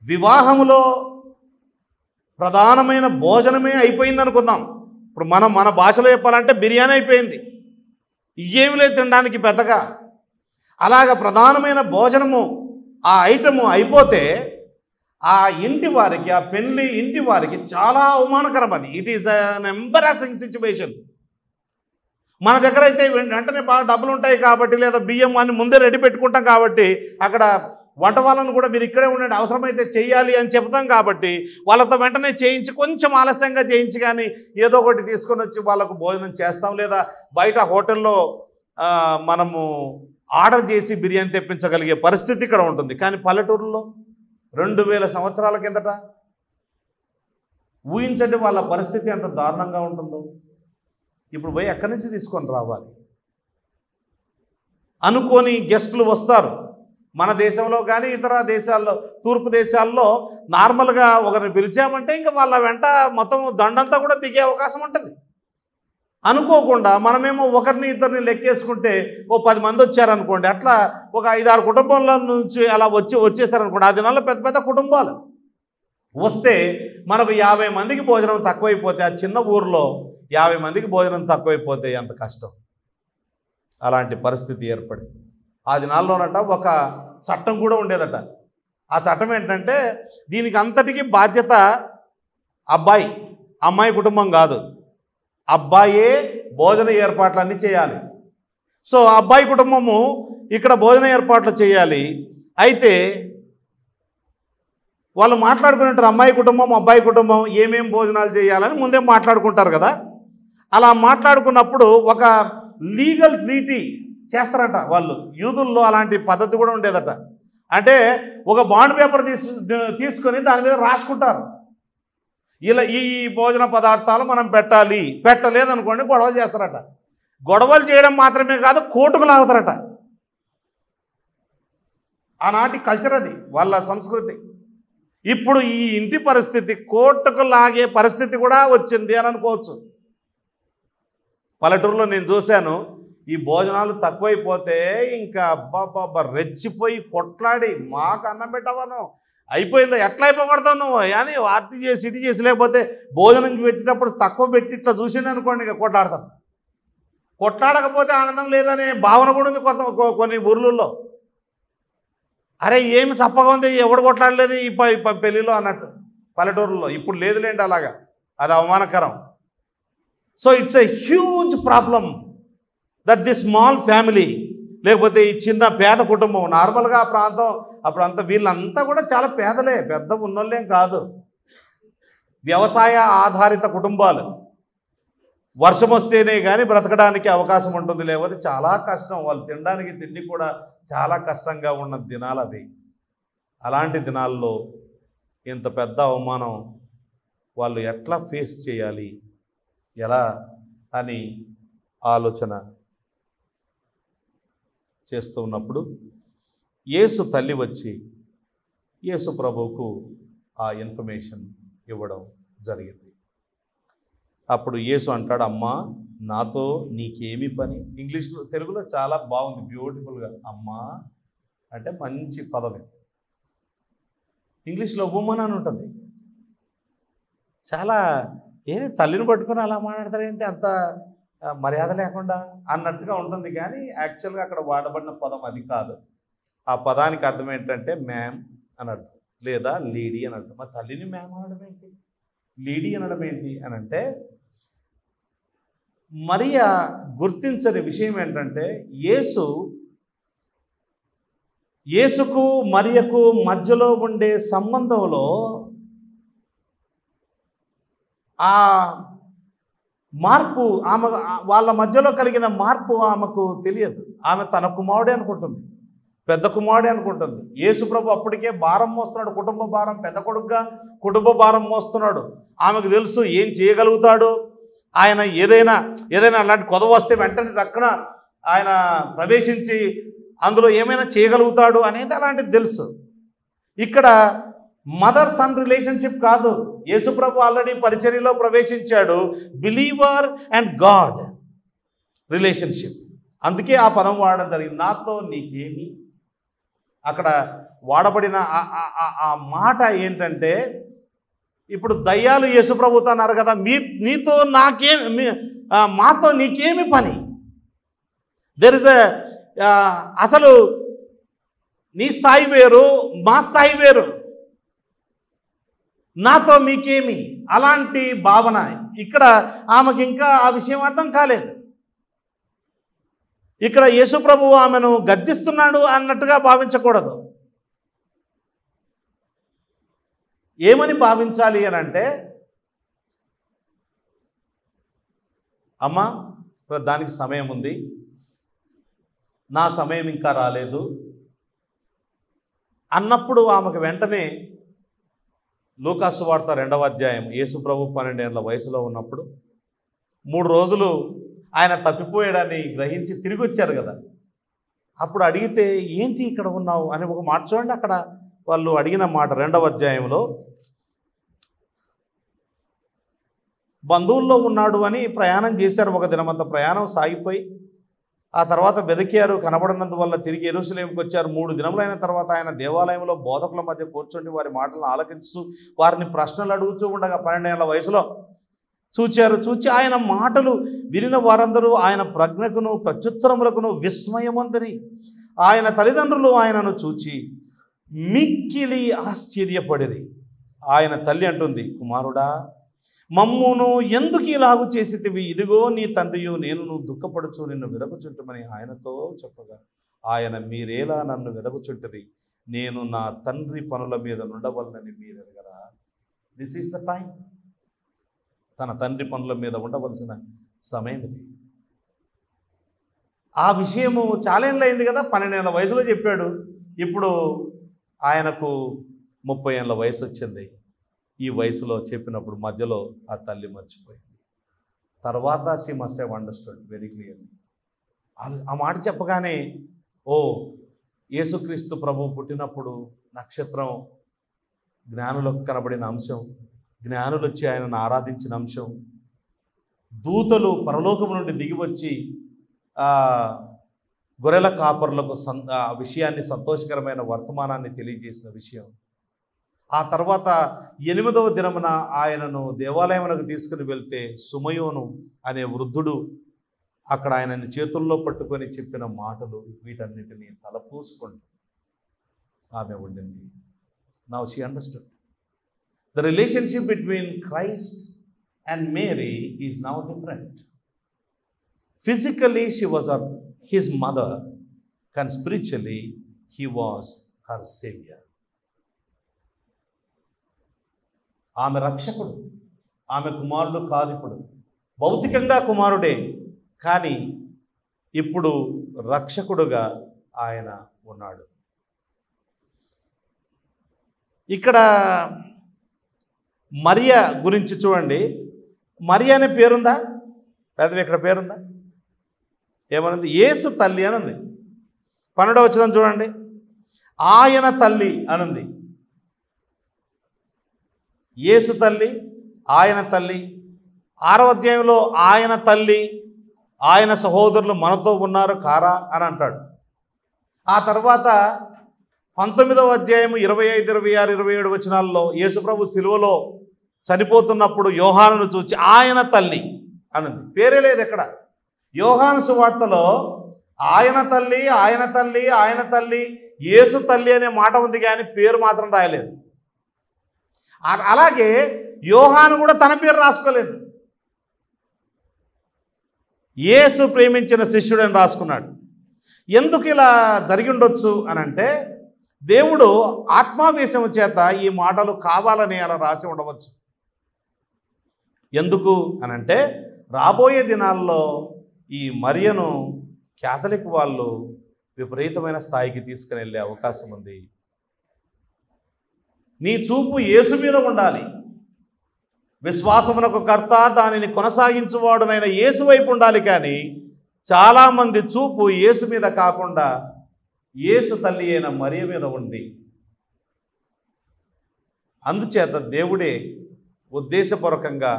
వివాహములో ప్రధానమైన భోజనమే అయిపోయింది అనుకుందాం. ఇప్పుడు మన భాషలో చెప్పాలంటే బిర్యానీ అయిపోయింది, ఇవేమి లేదు తినడానికి పెద్దగా. అలాగ ప్రధానమైన భోజనము, ఆ ఐటము అయిపోతే ఆ ఇంటి వారికి, ఆ పెళ్లి ఇంటి వారికి చాలా అవమానకరం అది. It is an embarrassing situation. మన దగ్గర అయితే వెంటనే బాగా డబ్బులు ఉంటాయి కాబట్టి, లేదా బియ్యం అని ముందే రెడీ పెట్టుకుంటాం కాబట్టి, అక్కడ వంట వాళ్ళను కూడా మీరు ఇక్కడే ఉండండి, అవసరమైతే చేయాలి అని చెప్తాం కాబట్టి, వాళ్ళతో వెంటనే చేయించి, కొంచెం ఆలస్యంగా చేయించి కానీ ఏదో ఒకటి తీసుకొని వచ్చి వాళ్ళకు భోజనం చేస్తాం. లేదా బయట హోటల్లో మనము ఆర్డర్ చేసి బిర్యానీ తెప్పించగలిగే పరిస్థితి ఇక్కడ ఉంటుంది. కానీ పల్లెటూరులో 2000 సంవత్సరాల కిందట ఊహించండి వాళ్ళ పరిస్థితి ఎంత దారుణంగా ఉంటుందో. ఇప్పుడు పోయి ఎక్కడి నుంచి తీసుకొని రావాలి అనుకొని గెస్టులు వస్తారు. మన దేశంలో కానీ ఇతర దేశాల్లో, తూర్పు దేశాల్లో నార్మల్గా ఒకరిని పిలిచామంటే ఇంకా వాళ్ళ వెంట మొత్తం దండంతా కూడా దిగే అవకాశం ఉంటుంది. అనుకోకుండా మనమేమో ఒకరిని ఇద్దరిని లెక్కేసుకుంటే ఓ 10 మంది వచ్చారనుకోండి, అట్లా ఒక 5-6 కుటుంబాల నుంచి అలా వచ్చేసారనుకోండి. ఆ దినాల్లో పెద్ద పెద్ద కుటుంబాలు వస్తే మనకు 50 మందికి భోజనం తక్కువైపోతే, ఆ చిన్న ఊరిలో 50 మందికి భోజనం తక్కువైపోతే ఎంత కష్టం. అలాంటి పరిస్థితి ఏర్పడింది. ఆ దినాల్లోనట ఒక చట్టం కూడా ఉండేదట. ఆ చట్టం ఏంటంటే, దీనికి అంతటికీ బాధ్యత అబ్బాయి, అమ్మాయి కుటుంబం కాదు. అబ్బాయే భోజన ఏర్పాట్లన్నీ చేయాలి. సో అబ్బాయి కుటుంబము ఇక్కడ భోజన ఏర్పాట్లు చేయాలి. అయితే వాళ్ళు మాట్లాడుకునేటారు, అమ్మాయి కుటుంబం అబ్బాయి కుటుంబం ఏమేం భోజనాలు చేయాలని ముందే మాట్లాడుకుంటారు కదా. అలా మాట్లాడుకున్నప్పుడు ఒక లీగల్ ట్రీటీ చేస్తారట వాళ్ళు. యూదుల్లో అలాంటి పద్ధతి కూడా ఉండేదట. అంటే ఒక బాండ్ పేపర్ తీసుకొని దాని మీద రాసుకుంటారు, ఇలా ఈ భోజన పదార్థాలు మనం పెట్టాలి. పెట్టలేదనుకోండి గొడవలు చేస్తారట. గొడవలు చేయడం మాత్రమే కాదు, కోర్టుకు లాగుతారట. ఆనాటి కల్చర్ అది, వాళ్ళ సంస్కృతి. ఇప్పుడు ఈ ఇంటి పరిస్థితి కోర్టుకు లాగే పరిస్థితి కూడా వచ్చింది అని అనుకోవచ్చు. పల్లెటూరులో నేను చూశాను, ఈ భోజనాలు తక్కువైపోతే ఇంకా అబ్బాబ్బా రెచ్చిపోయి కొట్లాడి, మాకు అన్నం పెట్టవను, అయిపోయిందా, ఎట్లా అయిపోకూడతావు నువ్వు అని అటు చేసి ఇటు చేసి, లేకపోతే భోజనం పెట్టేటప్పుడు తక్కువ పెట్టి ఇట్లా చూసిండు అనుకోండి, ఇంకా కొట్లాడతాం. కొట్లాడకపోతే ఆనందం లేదనే భావన కూడా ఉంది కొన్ని ఊర్లలో. అరే ఏమి చప్పగా ఉంది, ఎవడు కొట్లాడలేదు ఈ పెళ్ళిలో అన్నట్టు పల్లెటూరులో. ఇప్పుడు లేదులేండి అలాగా, అది అవమానకరం. So it's a huge problem that the small family, లేకపోతే ఈ చిన్న పేద కుటుంబం. నార్మల్గా ఆ ప్రాంతం అప్పుడంతా వీళ్ళంతా కూడా చాలా పేదలే, పెద్ద ఉన్నోళ్ళేం కాదు. వ్యవసాయ ఆధారిత కుటుంబాలు. వర్షం వస్తేనే కానీ బ్రతకడానికి అవకాశం ఉంటుంది, లేకపోతే చాలా కష్టం. వాళ్ళు తినడానికి తిండి కూడా చాలా కష్టంగా ఉన్న దినాలు అవి. అలాంటి దినాల్లో ఇంత పెద్ద అవమానం వాళ్ళు ఎట్లా ఫేస్ చేయాలి, ఎలా అని ఆలోచన చేస్తూ ఉన్నప్పుడు యేసు తల్లి వచ్చి యేసు ప్రభువుకు ఆ ఇన్ఫర్మేషన్ ఇవ్వడం జరిగింది. అప్పుడు యేసు అంటాడు, అమ్మా నాతో నీకేమి పని. ఇంగ్లీష్లో, తెలుగులో చాలా బాగుంది, బ్యూటిఫుల్గా. అమ్మా అంటే మంచి పదమే. ఇంగ్లీష్లో ఉమెన్ అని ఉంటుంది. చాలా తల్లిని పట్టుకొని అలా మాట్లాడతారేంటి, అంత మర్యాద లేకుండా అన్నట్టుగా ఉంటుంది. కానీ యాక్చువల్గా అక్కడ వాడబడిన పదం అది కాదు. ఆ పదానికి అర్థం ఏంటంటే మ్యామ్ అని అర్థం, లేదా లేడీ అని అర్థం. మరి తల్లిని మ్యామ్ అనడం ఏంటి, లేడీ అనడం ఏంటి అని అంటే, మరియా గుర్తించని విషయం ఏంటంటే, యేసుకు మరియకు మధ్యలో ఉండే సంబంధంలో ఆ మార్పు, ఆమె వాళ్ళ మధ్యలో కలిగిన మార్పు ఆమెకు తెలియదు. ఆమె తన కుమారుడే అనుకుంటుంది, పెద్ద కుమారుడే అనుకుంటుంది. యేసు ప్రభు అప్పటికే భారం మోస్తున్నాడు, కుటుంబ భారం, పెద్ద కొడుకుగా కుటుంబ భారం మోస్తున్నాడు. ఆమెకు తెలుసు ఏం చేయగలుగుతాడు ఆయన. ఏదైనా అలాంటి కొదవ వస్తే వెంటనే రక్కన ఆయన ప్రవేశించి అందులో ఏమైనా చేయగలుగుతాడు అనేది అలాంటిది తెలుసు. ఇక్కడ మదర్ సన్ రిలేషన్షిప్ కాదు. యేసుప్రభు ఆల్రెడీ పరిచర్యలో ప్రవేశించాడు, బిలీవర్ అండ్ గాడ్ రిలేషన్షిప్. అందుకే ఆ పదం వాడడం జరిగింది, నాతో నీకేమి. అక్కడ వాడబడిన ఆ మాట ఏంటంటే, ఇప్పుడు దయ్యాలు యేసుప్రభుతో అన్నారు కదా, నీతో మాతో నీకేమి పని. దెర్ ఇస్ అసలు నీ స్థాయి వేరు, మా స్థాయి వేరు. నాతో మీకేమి, అలాంటి భావన. ఇక్కడ ఆమెకి ఇంకా ఆ విషయం అర్థం కాలేదు. ఇక్కడ యేసుప్రభువు ఆమెను గద్దిస్తున్నాడు అన్నట్టుగా భావించకూడదు. ఏమని భావించాలి అని అంటే, అమ్మా దానికి సమయం ఉంది, నా సమయం ఇంకా రాలేదు అన్నప్పుడు ఆమెకు వెంటనే లూకాసు వార్త 2వ అధ్యాయం, యేసుప్రభు 12 ఏళ్ల వయసులో ఉన్నప్పుడు 3 రోజులు ఆయన తప్పిపోయాడని గ్రహించి తిరిగి వచ్చారు కదా. అప్పుడు అడిగితే ఏంటి ఇక్కడ ఉన్నావు అని ఒక మాట చూడండి. అక్కడ వాళ్ళు అడిగిన మాట 2వ అధ్యాయంలో, బంధువుల్లో ఉన్నాడు అని ప్రయాణం చేశారు. ఒక దినమంతా ప్రయాణం సాగిపోయి ఆ తర్వాత వెతికారు, కనబడినందువల్ల తిరిగి యెరూషలేముకి వచ్చారు. 3 దినములైన తర్వాత ఆయన దేవాలయంలో బోధకుల మధ్య కూర్చొని వారి మాటలను ఆలకించు వారిని ప్రశ్నలు అడుగుతూ ఉండగా 12 ఏళ్ల వయసులో చూచి ఆయన మాటలు వినిన వారందరూ ఆయన ప్రజ్ఞకును ప్రత్యుత్తరములకును విస్మయమందరి. ఆయన తల్లిదండ్రులు ఆయనను చూచి మిక్కిలి ఆశ్చర్యపడిరి. ఆయన తల్లి అంటుంది, కుమారుడా, మమ్మును ఎందుకు ఇలాగు చేసితివి? ఇదిగో నీ తండ్రియు నేను దుఃఖపడుచు నిన్ను వెదకుచుంటుమని ఆయనతో చెప్పగా, ఆయన మీరేలా నన్ను వెదకుచుంటిరి? నేను నా తండ్రి పనుల మీద ఉండవలనని మీరు ఎరగరా? This is the time. తన తండ్రి పనుల మీద ఉండవలసిన సమయం ఇది. ఆ విషయము చాలా ఏళ్ళయింది కదా, 12 ఏళ్ల వయసులో చెప్పాడు. ఇప్పుడు ఆయనకు 30 ఏళ్ల వయసు వచ్చింది. ఈ వయసులో చెప్పినప్పుడు మధ్యలో ఆ తల్లి మర్చిపోయింది. తర్వాత she must have understood very clearly. ఆ మాట చెప్పగానే, ఓ యేసుక్రీస్తు ప్రభు పుట్టినప్పుడు నక్షత్రం జ్ఞానులకు కనబడిన అంశం, జ్ఞానులు వచ్చి ఆయనను ఆరాధించిన అంశం, దూతలు పరలోకము నుండి దిగివచ్చి గొర్రెల కాపర్లకు విషయాన్ని, సంతోషకరమైన వర్తమానాన్ని తెలియజేసిన విషయం, ఆ తర్వాత 8వ దినమున ఆయనను దేవాలయమునకు తీసుకుని వెళ్తే సుమయోను అనే వృద్ధుడు అక్కడ ఆయనని చేతుల్లో పట్టుకొని చెప్పిన మాటలు, వీటన్నిటినీ తలపూసుకుంటూ ఆమె ఉండింది. Now she understood the relationship between Christ and Mary is now different. Physically she was his mother, కానీ spiritually he was her saviour. ఆమె రక్షకుడు, ఆమె కుమారుడు కాదు. ఇప్పుడు భౌతికంగా కుమారుడే, కానీ ఇప్పుడు రక్షకుడుగా ఆయన ఉన్నాడు. ఇక్కడ మరియా గురించి చూడండి. మరియా అనే పేరుందా? పెద్దవి ఇక్కడ పేరుందా? ఏమనుంది? యేసు తల్లి అని ఉంది. 12వ వచనం చూడండి, ఆయన తల్లి అనుంది. యేసు తల్లి, ఆయన తల్లి. 6వ అధ్యాయంలో ఆయన తల్లి, ఆయన సహోదరులు మనతో ఉన్నారు కారా అని అంటాడు. ఆ తర్వాత 19వ అధ్యాయం 25, 26, 27 వచనాల్లో యేసుప్రభు సిలువలో చనిపోతున్నప్పుడు యోహానును చూచి ఆయన తల్లి అనుంది. పేరే లేదు ఎక్కడ. యోహాను సువార్తలో ఆయన తల్లి, ఆయన తల్లి, ఆయన తల్లి, యేసు తల్లి అనే మాట ఉంది, కానీ పేరు మాత్రం రాయలేదు. అలాగే యోహాను కూడా తన పేరు రాసుకోలేదు. యేసు ప్రేమించిన శిష్యుడని రాసుకున్నాడు. ఎందుకు ఇలా జరిగి ఉండొచ్చు అని అంటే, దేవుడు ఆత్మావేశము చేత ఈ మాటలు కావాలని అలా రాసి ఉండవచ్చు. ఎందుకు అనంటే, రాబోయే దినాల్లో ఈ మరియను క్యాథలిక్ వాళ్ళు విపరీతమైన స్థాయికి తీసుకుని వెళ్ళే అవకాశం ఉంది. నీ చూపు యేసు మీద ఉండాలి. విశ్వాసమునకు కర్త, దానిని కొనసాగించువాడునైన యేసు వైపు ఉండాలి. కానీ చాలామంది చూపు యేసు మీద కాకుండా యేసు తల్లి అయిన మరియ మీద ఉంది. అందుచేత దేవుడే ఉద్దేశపూర్వకంగా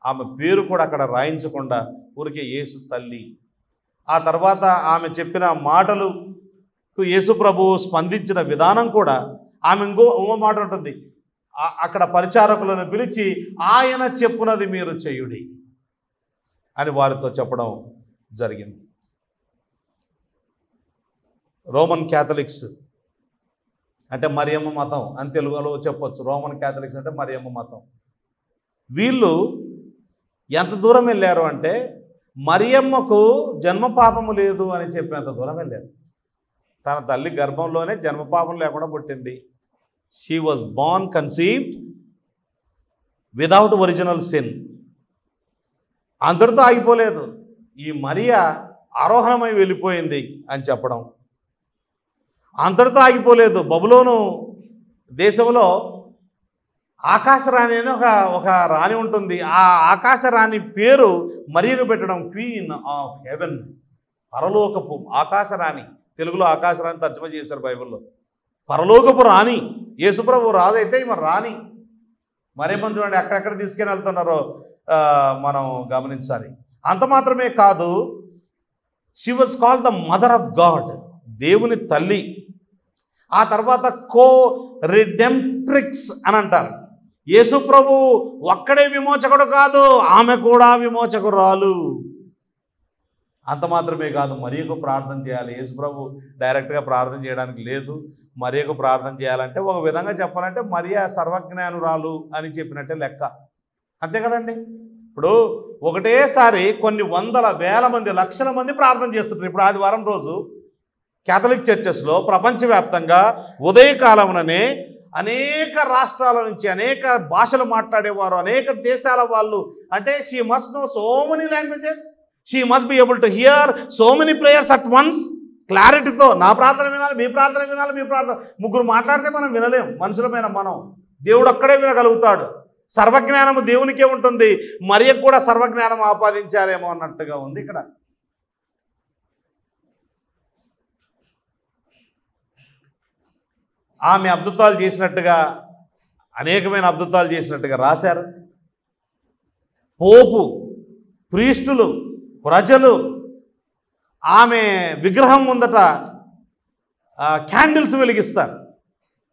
ఆమె పేరు కూడా అక్కడ రాయించకుండా ఊరికే యేసు తల్లి. ఆ తర్వాత ఆమె చెప్పిన మాటలకు యేసు ప్రభువు స్పందించిన విధానం కూడా, ఆమె ఇంకో మాట ఉంటుంది, అక్కడ పరిచారకులను పిలిచి ఆయన చెప్పునది మీరు చేయుడి అని వారితో చెప్పడం జరిగింది. రోమన్ క్యాథలిక్స్ అంటే మరియమ్మ మతం అని తెలుగులో చెప్పొచ్చు. రోమన్ క్యాథలిక్స్ అంటే మరియమ్మ మతం. వీళ్ళు ఎంత దూరం వెళ్ళారు అంటే మరియమ్మకు జన్మపాపము లేదు అని చెప్పినంత దూరం వెళ్ళారు. తన తల్లి గర్భంలోనే జన్మపాపం లేకుండా పుట్టింది. She was Born conceived without original sin. అందరితో ఆగిపోలేదు. ఈ మరియా ఆరోహణమై వెళ్ళిపోయింది అని చెప్పడం. అంతటితో ఆగిపోలేదు. బబులోను దేశంలో ఆకాశరాణి అని ఒక రాణి ఉంటుంది. ఆ ఆకాశరాణి పేరు మరియకు పెట్టడం, క్వీన్ ఆఫ్ హెవెన్, పరలోకపు ఆకాశరాణి. తెలుగులో ఆకాశరాణి తర్జుమా చేశారు బైబిల్లో. పరలోకపు రాణి. యేసుప్రభు రాజు అయితే ఈమె రాణి. మరేమని చూడండి ఎక్కడెక్కడ తీసుకెళ్ళి వెళ్తున్నారో మనం గమనించాలి. అంత మాత్రమే కాదు, she was called the mother of God, దేవుని తల్లి. ఆ తర్వాత కో రిడెంప్ట్రిక్స్ అని అంటారు. యేసుప్రభు ఒక్కడే విమోచకుడు కాదు, ఆమె కూడా విమోచకురాలు. అంత మాత్రమే కాదు, మరియకు ప్రార్థన చేయాలి. యేసుప్రభు డైరెక్ట్గా ప్రార్థన చేయడానికి లేదు. మరియకు ప్రార్థన చేయాలంటే ఒక విధంగా చెప్పాలంటే మరియా సర్వజ్ఞానురాలు అని చెప్పినట్టే లెక్క. అంతే కదండి. ఇప్పుడు ఒకటేసారి కొన్ని వందల వేల మంది లక్షల మంది ప్రార్థన చేస్తుంటారు. ఇప్పుడు ఆదివారం రోజు క్యాథలిక్ చర్చెస్లో ప్రపంచవ్యాప్తంగా ఉదయకాలముననే అనేక రాష్ట్రాల నుంచి అనేక భాషలు మాట్లాడేవారు, అనేక దేశాల వాళ్ళు, అంటే she must know so many languages, she must be able to hear so many prayers at once, క్లారిటీతో. నా ప్రార్థన వినాలి, మీ ప్రార్థన వినాలి, మీ ప్రార్థన. ముగ్గురు మాట్లాడితే మనం వినలేం, మనుషులమైన మనం. దేవుడు ఒక్కడే వినగలుగుతాడు. సర్వజ్ఞానము దేవునికే ఉంటుంది. మరియకు కూడా సర్వజ్ఞానం ఆపాదించారేమో అన్నట్టుగా ఉంది ఇక్కడ. ఆమె అద్భుతాలు చేసినట్టుగా, అనేకమైన అద్భుతాలు చేసినట్టుగా రాశారు. పోపు, ప్రీస్టులు, ప్రజలు ఆమె విగ్రహం ముందట క్యాండిల్స్ వెలిగిస్తారు.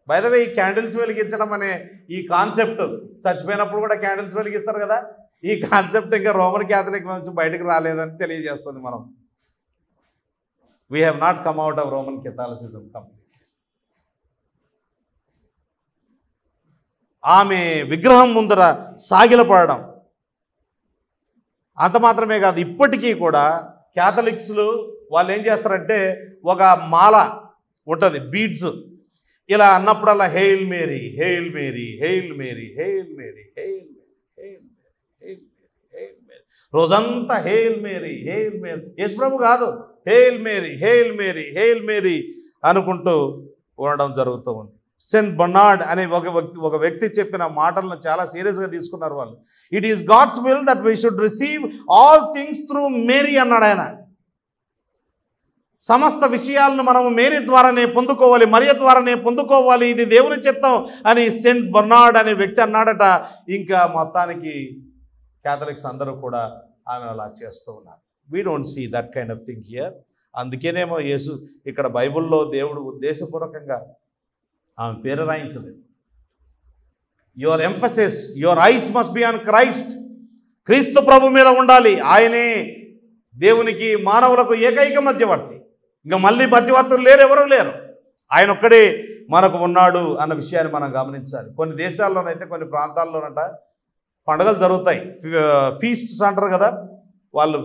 బై ద వే, ఈ క్యాండిల్స్ వెలిగించడం అనే ఈ కాన్సెప్ట్, చచ్చిపోయినప్పుడు కూడా క్యాండిల్స్ వెలిగిస్తారు కదా, ఈ కాన్సెప్ట్ ఇంకా రోమన్ క్యాథలిక్ నుంచి బయటకు రాలేదని తెలియజేస్తుంది మనం. We have not come out of Roman Catholicism complete. ఆమె విగ్రహం ముందర సాగిలపడడం. అంత మాత్రమే కాదు, ఇప్పటికీ కూడా క్యాథలిక్స్లు వాళ్ళు ఏం చేస్తారంటే ఒక మాల ఉంటుంది, బీడ్స్, ఇలా అన్నప్పుడల్లా hail Mary, hail Mary, hail Mary, hail Mary, hail Mary, hail Mary, hail Mary, hail Mary, రోజంతా హెయిల్ మేరీ, హెయిల్ మేరీ. యేసుప్రభు కాదు, hail Mary, hail Mary, hail Mary అనుకుంటూ ఉండడం జరుగుతూ ఉంది. సెయింట్ బర్నార్డ్ అనే ఒక వ్యక్తి చెప్పిన మాటలను చాలా సీరియస్గా తీసుకున్నారు వాళ్ళు. It is God's will that we should receive all things through Mary అన్నాడు ఆయన. సమస్త విషయాలను మనము మేరీ ద్వారానే పొందుకోవాలి, మరియ ద్వారానే పొందుకోవాలి, ఇది దేవుని చిత్తం అని సెయింట్ బర్నార్డ్ అనే వ్యక్తి అన్నాడట. ఇంకా మొత్తానికి క్యాథలిక్స్ అందరూ కూడా ఆమె అలా చేస్తూ ఉన్నారు. We don't see that kind of thing here. అందుకేనేమో యేసు ఇక్కడ బైబిల్లో దేవుడు ఉద్దేశపూర్వకంగా ఆమె పేరు రాయించలేదు. Your emphasis, your eyes must be on Christ. క్రీస్తు ప్రభు మీద ఉండాలి. ఆయనే దేవునికి మానవులకు ఏకైక మధ్యవర్తి. ఇంకా మళ్ళీ మధ్యవర్తులు లేరు, ఎవరూ లేరు. ఆయన ఒక్కడే మనకు ఉన్నాడు అన్న విషయాన్ని మనం గమనించాలి. కొన్ని దేశాల్లోనైతే, కొన్ని ప్రాంతాల్లోనంట పండుగలు జరుగుతాయి, ఫీస్ట్స్ అంటారు కదా, వాళ్ళు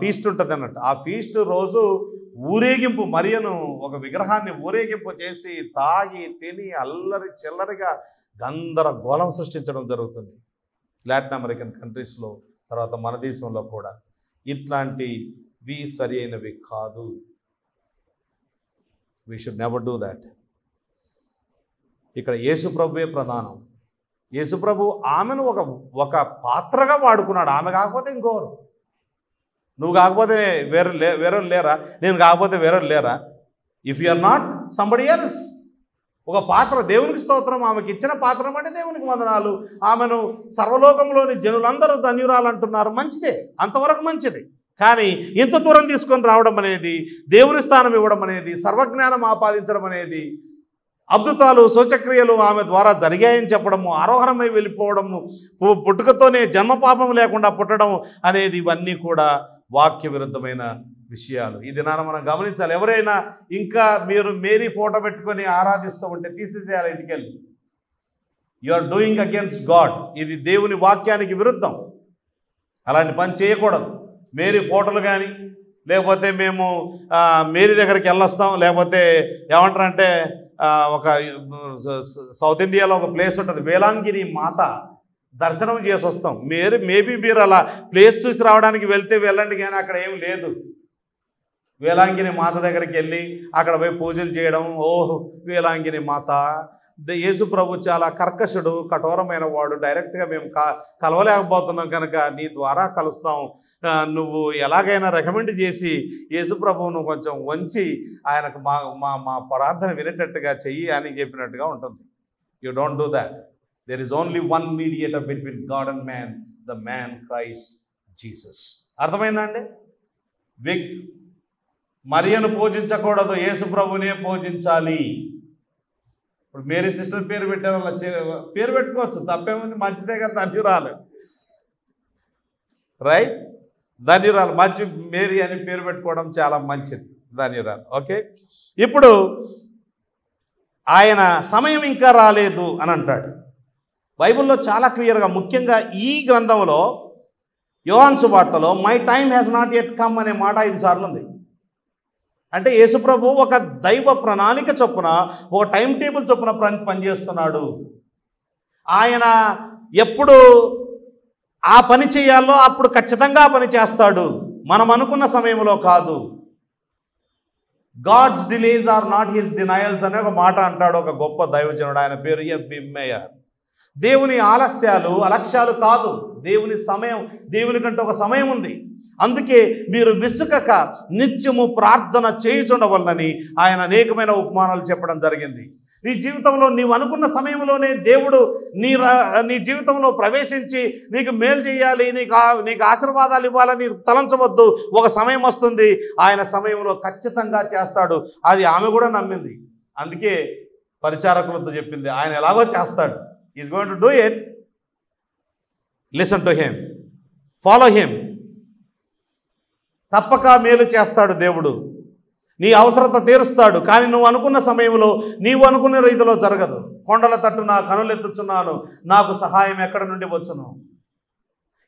ఫీస్ట్ ఉంటుంది అన్నట్టు. ఆ ఫీస్ట్ రోజు ఊరేగింపు, మరియను ఒక విగ్రహాన్ని ఊరేగింపు చేసి తాగి తిని అల్లరి చిల్లరిగా గందరగోళం సృష్టించడం జరుగుతుంది లాటిన్ అమెరికన్ కంట్రీస్లో, తర్వాత మన దేశంలో కూడా. ఇట్లాంటివి సరి అయినవి కాదు. We should never do that. ఇక్కడ యేసుప్రభువే ప్రధానం. యేసుప్రభు ఆమెను ఒక పాత్రగా వాడుకున్నాడు. ఆమె కాకపోతే ఇంకోరు, నువ్వు కాకపోతే వేరే లేరా, నేను కాకపోతే వేరే లేరా. If you are not somebody else. ఒక పాత్ర, దేవునికి స్తోత్రం. ఆమెకి ఇచ్చిన పాత్ర అంటే దేవునికి వందనాలు. ఆమెను సర్వలోకంలోని జనులందరూ ధన్యురాలు అంటున్నారు. మంచిదే, అంతవరకు మంచిది. కానీ ఇంత దూరం తీసుకొని రావడం అనేది, దేవుని స్థానం ఇవ్వడం అనేది, సర్వజ్ఞానం ఆపాదించడం అనేది, అద్భుతాలు సూచక్రియలు ఆమె ద్వారా జరిగాయని చెప్పడము, ఆరోహణమై వెళ్ళిపోవడము, పుట్టుకతోనే జన్మపాపం లేకుండా పుట్టడం అనేది, ఇవన్నీ కూడా వాక్య విరుద్ధమైన విషయాలు ఈ దినాన మనం గమనించాలి. ఎవరైనా ఇంకా మీరు మేరీ ఫోటో పెట్టుకొని ఆరాధిస్తూ ఉంటే తీసేసేయాలి ఇంటికెళ్ళి. You are doing against God. ఇది దేవుని వాక్యానికి విరుద్ధం. అలాంటి పని చేయకూడదు. మేరీ ఫోటోలు కానీ, లేకపోతే మేము మేరీ దగ్గరికి వెళ్ళొస్తాం, లేకపోతే ఏమంటారంటే ఒక సౌత్ ఇండియాలో ఒక ప్లేస్ ఉంటుంది, వేలాంగిని మాత దర్శనం చేసి వస్తాం. మేబీ మీరు అలా ప్లేస్ చూసి రావడానికి వెళ్తే వెళ్ళండి, కానీ అక్కడ ఏం లేదు. వేలాంగిని మాత దగ్గరికి వెళ్ళి అక్కడ పోయి పూజలు చేయడం, ఓహ్ వేలాంగిని మాత. యేసు ప్రభు చాలా కర్కశుడు, కఠోరమైన వాడు. డైరెక్ట్గా మేము కలవలేకపోతున్నాం కనుక నీ ద్వారా కలుస్తాం, నువ్వు ఎలాగైనా రికమెండ్ చేసి యేసు ప్రభువును కొంచెం వంచి ఆయనకు మా ప్రార్థన వినేటట్టుగా చెయ్యి అని చెప్పినట్టుగా ఉంటుంది. You don't do that. There is only one mediator between God and man, the man Christ Jesus. అర్థమైందండి? మరియను పూజించకూడదు, యేసు ప్రభునే పూజించాలి. ఇప్పుడు మేరీ సిస్టర్ పేరు పెట్టారు, అలా పేరు పెట్టుకోవచ్చు, తప్పేముంది, మంచిదే కదా. ధన్యురాలు, రైట్? ధన్యురాలు, మంచి మేరీ అని పేరు పెట్టుకోవడం చాలా మంచిది, ధన్యురాలు. ఓకే, ఇప్పుడు ఆయన సమయం ఇంకా రాలేదు అని అంటాడు బైబిల్లో చాలా క్లియర్గా. ముఖ్యంగా ఈ గ్రంథంలో యోహాను సువార్తలో my time has not yet come అనే మాట 5 సార్లు ఉంది. అంటే యేసుప్రభు ఒక దైవ ప్రణాళిక చొప్పున, ఒక టైం టేబుల్ చొప్పున పనిచేస్తున్నాడు. ఆయన ఎప్పుడు ఆ పని చేయాలో అప్పుడు ఖచ్చితంగా ఆ పని చేస్తాడు, మనం అనుకున్న సమయంలో కాదు. God's delays are not his denials అనే ఒక మాట అంటాడు ఒక గొప్ప దైవజనుడు, ఆయన పేరు ఎఫ్.బి. మేయర్. దేవుని ఆలస్యాలు అలక్ష్యాలు కాదు, దేవుని సమయం, దేవుని కంటే ఒక సమయం ఉంది. అందుకే మీరు విసుకక నిత్యము ప్రార్థన చేయుచుండవలనని ఆయన అనేకమైన ఉపమానాలు చెప్పడం జరిగింది. నీ జీవితంలో నీవు అనుకున్న సమయంలోనే దేవుడు నీ జీవితంలో ప్రవేశించి నీకు మేలు చేయాలి, నీకు ఆశీర్వాదాలు ఇవ్వాలని తలంచవద్దు. ఒక సమయం వస్తుంది, ఆయన సమయంలో ఖచ్చితంగా చేస్తాడు. అది ఆమె కూడా నమ్మింది. అందుకే పరిచారకులతో చెప్పింది, ఆయన ఎలాగో చేస్తాడు. Is going to do it. Listen to him, follow him. తప్పక మేలు చేస్తాడు దేవుడు, నీ అవసరత తీరుస్తాడు. కానీ నువ్వు అనుకున్న సమయంలో, నీవు అనుకున్న రీతిలో జరగదు. కొండల తట్టున కనులెత్తుచున్నాను, నాకు సహాయం ఎక్కడ నుండి వచ్చును?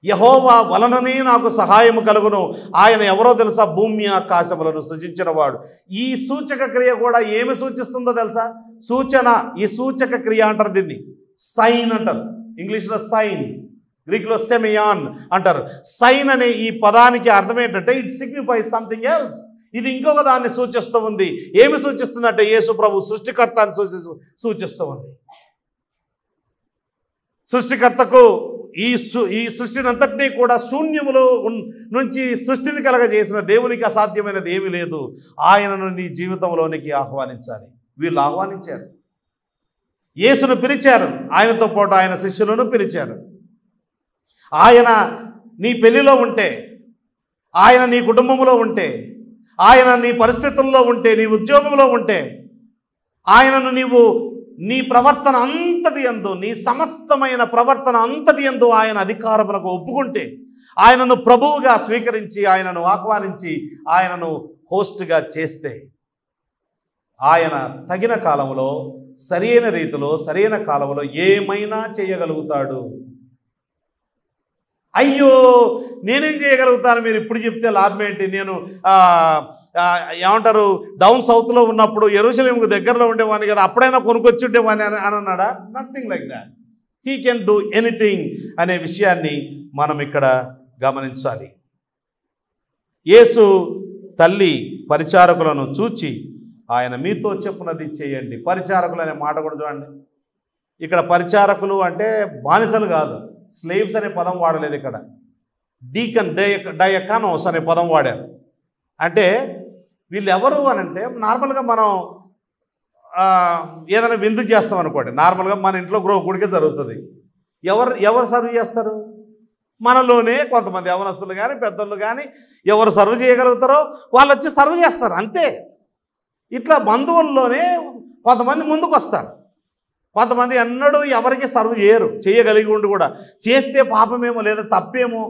యెహోవా వలననే నాకు సహాయము కలుగును. ఆయన ఎవరో తెలుసా? భూమి ఆకాశములను సృజించినవాడు. ఈ సూచక క్రియ కూడా ఏమి సూచిస్తుందో తెలుసా? సూచన. ఈ సూచక క్రియ అంటారు దీన్ని, సైన్ అంటారు. ఇంగ్లీష్లో సైన్, గ్రీక్లో సెమియాన్ అంటారు. సైన్ అనే ఈ పదానికి అర్థం ఏంటంటే ఇట్ సిగ్నిఫైస్ సంథింగ్ ఎల్స్. ఇది ఇంకొక దాన్ని సూచిస్తూ ఉంది. ఏమి సూచిస్తుందంటే యేసు ప్రభు సృష్టికర్త అని సూచిస్తూ ఉంది. సృష్టికర్తకు ఈ సృష్టిని అంతటినీ కూడా శూన్యములో నుంచి సృష్టిని కలగజేసిన దేవునికి అసాధ్యమైనది ఏమీ లేదు. ఆయనను నీ జీవితంలోనికి ఆహ్వానించాలి. వీళ్ళు ఆహ్వానించారు, యేసును పిలిచారు, ఆయనతో పాటు ఆయన శిష్యులను పిలిచారు. ఆయన నీ పెళ్లిలో ఉంటే, ఆయన నీ కుటుంబంలో ఉంటే, ఆయన నీ పరిస్థితుల్లో ఉంటే, నీ ఉద్యోగంలో ఉంటే, ఆయనను నీవు నీ ప్రవర్తన అంతటి యందు, నీ సమస్తమైన ప్రవర్తన అంతటి యందు ఆయన అధికారములకు ఒప్పుకుంటే, ఆయనను ప్రభువుగా స్వీకరించి, ఆయనను ఆహ్వానించి, ఆయనను హోస్ట్గా చేస్తే, ఆయన తగిన కాలంలో, సరైన రీతిలో, సరైన కాలంలో ఏమైనా చేయగలుగుతాడు. అయ్యో నేనేం చేయగలుగుతాను, మీరు ఇప్పుడు చెప్తే లాభం ఏంటి? నేను ఏమంటారు, డౌన్ సౌత్లో ఉన్నప్పుడు యెరూషలేముకు దగ్గరలో ఉండేవాడిని కదా, అప్పుడైనా కొనుక్కొచ్చి ఉండేవాడిని అని అన్నాడా? Nothing like that. He can do anything అనే విషయాన్ని మనం ఇక్కడ గమనించాలి. యేసు తల్లి పరిచారకులను చూచి, ఆయన మీతో చెప్పునది చేయండి. పరిచారకులు అనే మాట కూడా చూడండి. ఇక్కడ పరిచారకులు అంటే బానిసలు కాదు, స్లేవ్స్ అనే పదం వాడలేదు ఇక్కడ. డీకన్, డయకానోస్ అనే పదం వాడారు. అంటే వీళ్ళు ఎవరు అని అంటే, నార్మల్గా మనం ఏదైనా విందు చేస్తాం అనుకోండి, నార్మల్గా మన ఇంట్లో గుడికే జరుగుతుంది. ఎవరు సర్వ్ చేస్తారు? మనలోనే కొంతమంది యవనస్తులు కానీ పెద్దలు కానీ ఎవరు సర్వ్ చేయగలుగుతారో వాళ్ళు వచ్చి సర్వ్ చేస్తారు, అంతే. ఇట్లా బంధువుల్లోనే కొంతమంది ముందుకు వస్తారు. కొంతమంది ఎన్నడూ ఎవరికి సర్వ్ చేయగలిగి ఉండి కూడా చేస్తే పాపమేమో లేదా తప్పేమో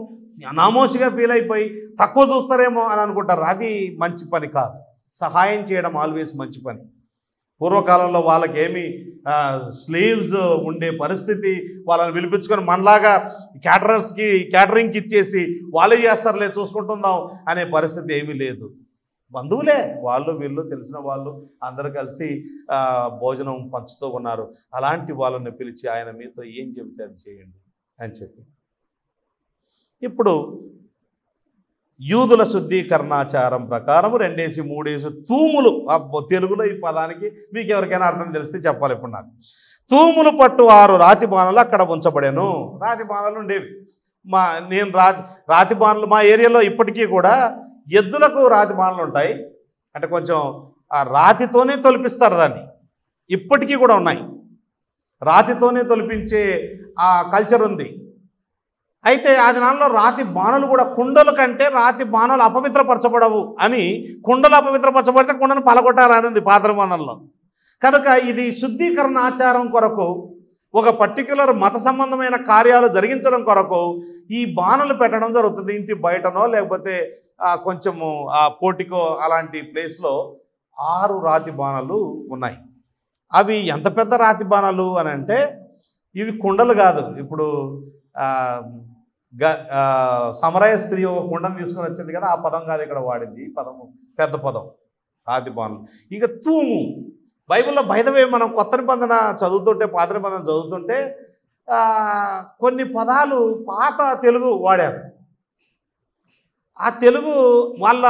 నామోషిగా ఫీల్ అయిపోయి తక్కువ చూస్తారేమో అని అనుకుంటారు. అది మంచి పని కాదు. సహాయం చేయడం ఆల్వేస్ మంచి పని. పూర్వకాలంలో వాళ్ళకేమి స్లీవ్స్ ఉండే పరిస్థితి, వాళ్ళని పిలిపించుకొని మనలాగా క్యాటరింగ్కి ఇచ్చేసి వాళ్ళే చేస్తారులే చూసుకుంటుందాం అనే పరిస్థితి ఏమీ లేదు. బంధువులే, వాళ్ళు వీళ్ళు తెలిసిన వాళ్ళు అందరూ కలిసి భోజనం పంచుతూ ఉన్నారు. అలాంటి వాళ్ళని పిలిచి ఆయన మీతో ఏం చెబితే అది చేయండి అని చెప్పి. ఇప్పుడు యూదుల శుద్ధీకరణాచారం ప్రకారం 2 3 తూములు, తెలుగులో ఈ పదానికి మీకు ఎవరికైనా అర్థం తెలిస్తే చెప్పాలి. ఇప్పుడు నాకు తూములు పట్టు 6 రాతి బాణలు అక్కడ ఉంచబడాను. రాతి బాణలు ఉండేవి. నేను రాతి బాణలు మా ఏరియాలో ఇప్పటికీ కూడా ఎద్దులకు రాతి బాణలు ఉంటాయి. అంటే కొంచెం ఆ రాతితోనే తొలిపిస్తారు దాన్ని. ఇప్పటికీ కూడా ఉన్నాయి. రాతితోనే తొలిపించే ఆ కల్చర్ ఉంది. అయితే ఆ దినాల్లో రాతి బాణలు కూడా కుండల కంటే రాతి బాణాలు అపవిత్రపరచబడవు అని, కుండలు అపవిత్రపరచబడితే కుండను పలగొట్టాలని ఉంది పాత నిబంధనలో. కనుక ఇది శుద్ధీకరణ ఆచారం కొరకు, ఒక పర్టిక్యులర్ మత సంబంధమైన కార్యాలు జరిగించడం కొరకు ఈ బాణలు పెట్టడం జరుగుతుంది. ఇంటి బయటనో లేకపోతే కొంచెము ఆ పోర్టికో అలాంటి ప్లేస్లో 6 రాతి బాణలు ఉన్నాయి. అవి ఎంత పెద్ద రాతి బాణాలు అని అంటే ఇవి కుండలు కాదు. ఇప్పుడు సమరయ స్త్రీ ఒక కుండను తీసుకొని వచ్చింది కదా, ఆ పదం కాదు ఇక్కడ వాడింది. ఈ పదము పెద్ద పదం, రాతి బాణలు. ఇక తూము, బైబిల్లో బైదవే మనం కొత్త నిబంధన చదువుతుంటే, పాత నిబంధన చదువుతుంటే కొన్ని పదాలు పాత తెలుగు వాడారు. ఆ తెలుగు వాళ్ళ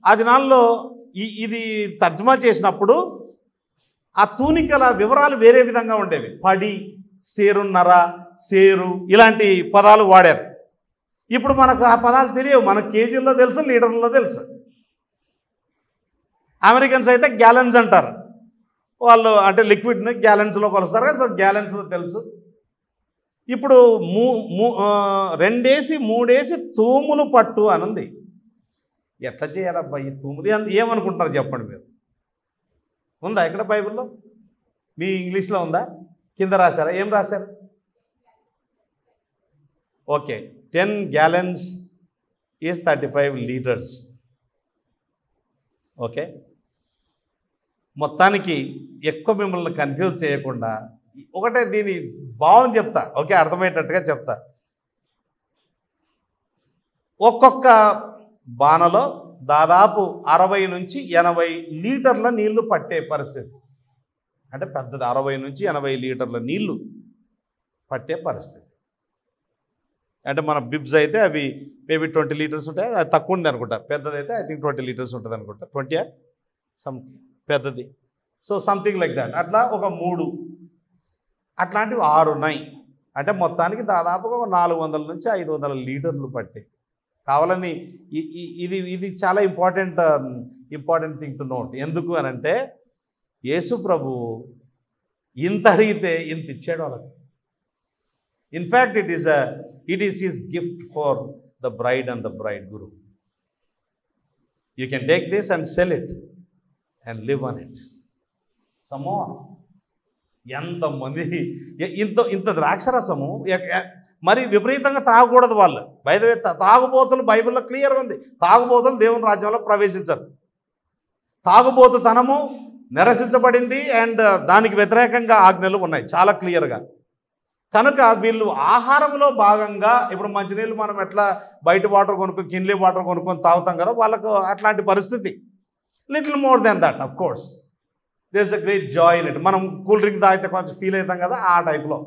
ఆ దినాల్లో ఇది తర్జుమా చేసినప్పుడు ఆ తూనికల వివరాలు వేరే విధంగా ఉండేవి. పడి, సేరున్నర, సేరు ఇలాంటి పదాలు వాడారు. ఇప్పుడు మనకు ఆ పదాలు తెలియవు. మనకు కేజీల్లో తెలుసు, లీటర్లలో తెలుసు. అమెరికన్స్ అయితే గ్యాలన్స్ అంటారు. వాళ్ళు అంటే లిక్విడ్ని గ్యాలన్స్లో కొలుస్తారు కదా, సో గ్యాలన్స్లో తెలుసు. ఇప్పుడు 2 3 తూములు పట్టు అని ఉంది. ఎట్లా చేయాలబ్బా ఈ తూములు? ఏమనుకుంటున్నారు చెప్పండి మీరు? ఉందా ఇక్కడ బైబిల్లో? మీ ఇంగ్లీష్లో ఉందా? కింద రాశారా? ఏం రాశారు? Okay, 10 gallons is 35 liters. Okay, మొత్తానికి ఎక్కువ మిమ్మల్ని కన్ఫ్యూజ్ చేయకుండా ఒకటే దీని భావం చెప్తా. ఓకే, అర్థమయ్యేటట్టుగా చెప్తా. ఒక్కొక్క బాణలో దాదాపు 60 నుంచి 80 లీటర్ల నీళ్లు పట్టే పరిస్థితి. అంటే పెద్దది 60 నుంచి 80 లీటర్ల నీళ్లు పట్టే పరిస్థితి. అంటే మన బిబ్స్ అయితే అవి మేబీ 20 లీటర్స్ ఉంటాయి, అది తక్కువ ఉంది అనుకుంటా. పెద్దదైతే ఐ థింక్ 20 లీటర్స్ ఉంటుంది అనుకుంటా. 20 సమ్ పెద్దది. So something like that. అట్లా ఒక 3 అట్లాంటివి 6 ఉన్నాయి. అంటే మొత్తానికి దాదాపుగా 400 నుంచి 500 లీటర్లు పట్టే. కావాలని ఇది చాలా ఇంపార్టెంట్ థింగ్ టు నోట్. ఎందుకు అని అంటే యేసు ప్రభు ఇంత అడిగితే ఇంత ఇచ్చాడు వాళ్ళకి. In fact it is his gift for the bride and the bridegroom. You can take this and sell it and live on it. సమోన్ ఎంతమంది ఇంత ద్రాక్షరసము మరి విపరీతంగా తాగకూడదు. వాళ్ళు బైదవే తాగుబోతులు బైబిల్లో క్లియర్గా ఉంది. తాగుబోతులు దేవుని రాజ్యంలో ప్రవేశించరు. తాగుబోతుతనము నిరసించబడింది అండ్ దానికి వ్యతిరేకంగా ఆజ్ఞలు ఉన్నాయి చాలా క్లియర్గా. కనుక వీళ్ళు ఆహారంలో భాగంగా ఇప్పుడు మంచినీళ్ళు మనం ఎట్లా బయట వాటర్ కొనుక్కొని కిన్లీ వాటర్ కొనుక్కొని తాగుతాం కదా, వాళ్ళకు అట్లాంటి పరిస్థితి. Little more than that of course. There is a great joy in it. మనం కూల్ డ్రింక్ తాగితే కొంచెం ఫీల్ అవుతాం కదా, ఆ టైప్లో.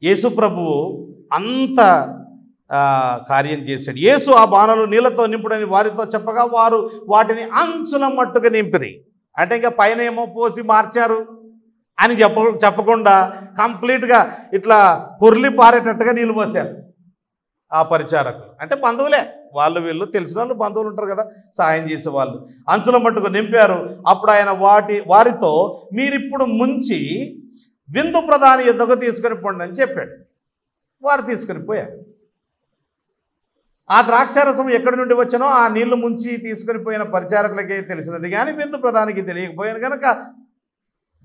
యేసు ప్రభువు అంత కార్యం చేశాడు. యేసు ఆ బాణలు నీళ్లతో నింపుడని వారితో చెప్పగా వారు వాటిని అంచుల మట్టుగా నింపిరి. అంటే ఇంకా పైన ఏమో పోసి మార్చారు అని చెప్పకుండా కంప్లీట్గా ఇట్లా పొర్లి పారేటట్టుగా నీళ్ళు పోసారు ఆ పరిచారకులు. అంటే బంధువులే, వాళ్ళు వీళ్ళు తెలిసిన వాళ్ళు బంధువులు ఉంటారు కదా, సాయం చేసేవాళ్ళు. అంచుల మట్టుకు నింపారు. అప్పుడు ఆయన వారితో మీరిప్పుడు ముంచి విందు ప్రధాని యుద్ధకు తీసుకొని పోండి అని చెప్పాడు. వారు తీసుకొని పోయారు. ఆ ద్రాక్షారసం ఎక్కడి నుండి వచ్చానో ఆ నీళ్లు ముంచి తీసుకొని పోయిన పరిచారకులకే తెలిసినది కానీ విందు ప్రధానికి తెలియకపోయాను కనుక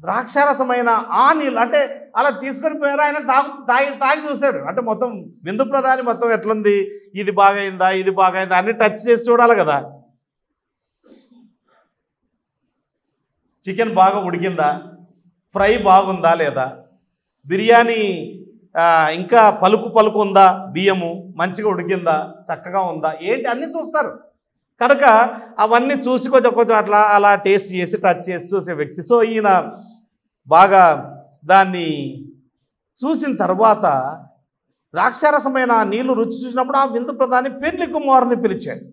ద్రాక్షారసమైన ఆ నీళ్ళు అంటే అలా తీసుకొని పోయారు. ఆయన తాగి చూశాడు. అంటే మొత్తం విందు ప్రధాని మొత్తం ఎట్లుంది, ఇది బాగైందా ఇది బాగైందా అన్ని టచ్ చేసి చూడాలి కదా. చికెన్ బాగా ఉడికిందా, ఫ్రై బాగుందా లేదా, బిర్యానీ ఇంకా పలుకు ఉందా, బియ్యము మంచిగా ఉడికిందా, చక్కగా ఉందా, ఏంటి అన్నీ చూస్తారు కనుక అవన్నీ చూసి కొంచెం అలా టేస్ట్ చేసి టచ్ చేసి చూసే వ్యక్తి. సో ఈయన బాగా దాన్ని చూసిన తర్వాత ద్రాక్షారసమైన నీళ్లు రుచి చూసినప్పుడు ఆ విందు ప్రధాని పెళ్లి కుమారుని పిలిచాడు.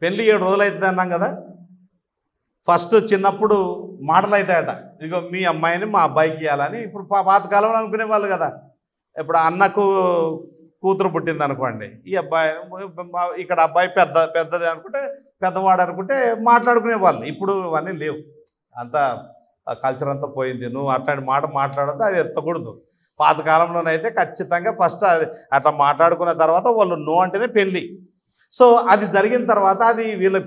పెళ్ళి 7 రోజులు అవుతుంది అన్నాం కదా. ఫస్ట్ చిన్నప్పుడు మాటలు అవుతాయట, ఇదిగో మీ అమ్మాయిని మా అబ్బాయికి ఇవ్వాలని. ఇప్పుడు పాతకాలంలో అనుకునేవాళ్ళు కదా. ఇప్పుడు అన్నకు కూతురు పుట్టింది అనుకోండి, ఈ అబ్బాయి ఇక్కడ అబ్బాయి పెద్దది అనుకుంటే పెద్దవాడు అనుకుంటే మాట్లాడుకునేవాళ్ళు. ఇప్పుడు అవన్నీ లేవు, అంతా కల్చర్ అంతా పోయింది. నువ్వు అట్లాంటి మాట మాట్లాడద్దు, అది ఎత్తకూడదు. పాతకాలంలోనైతే ఖచ్చితంగా ఫస్ట్ అట్లా మాట్లాడుకున్న తర్వాత వాళ్ళు నో అంటేనే పెళ్ళి. సో అది జరిగిన తర్వాత అది వీళ్ళ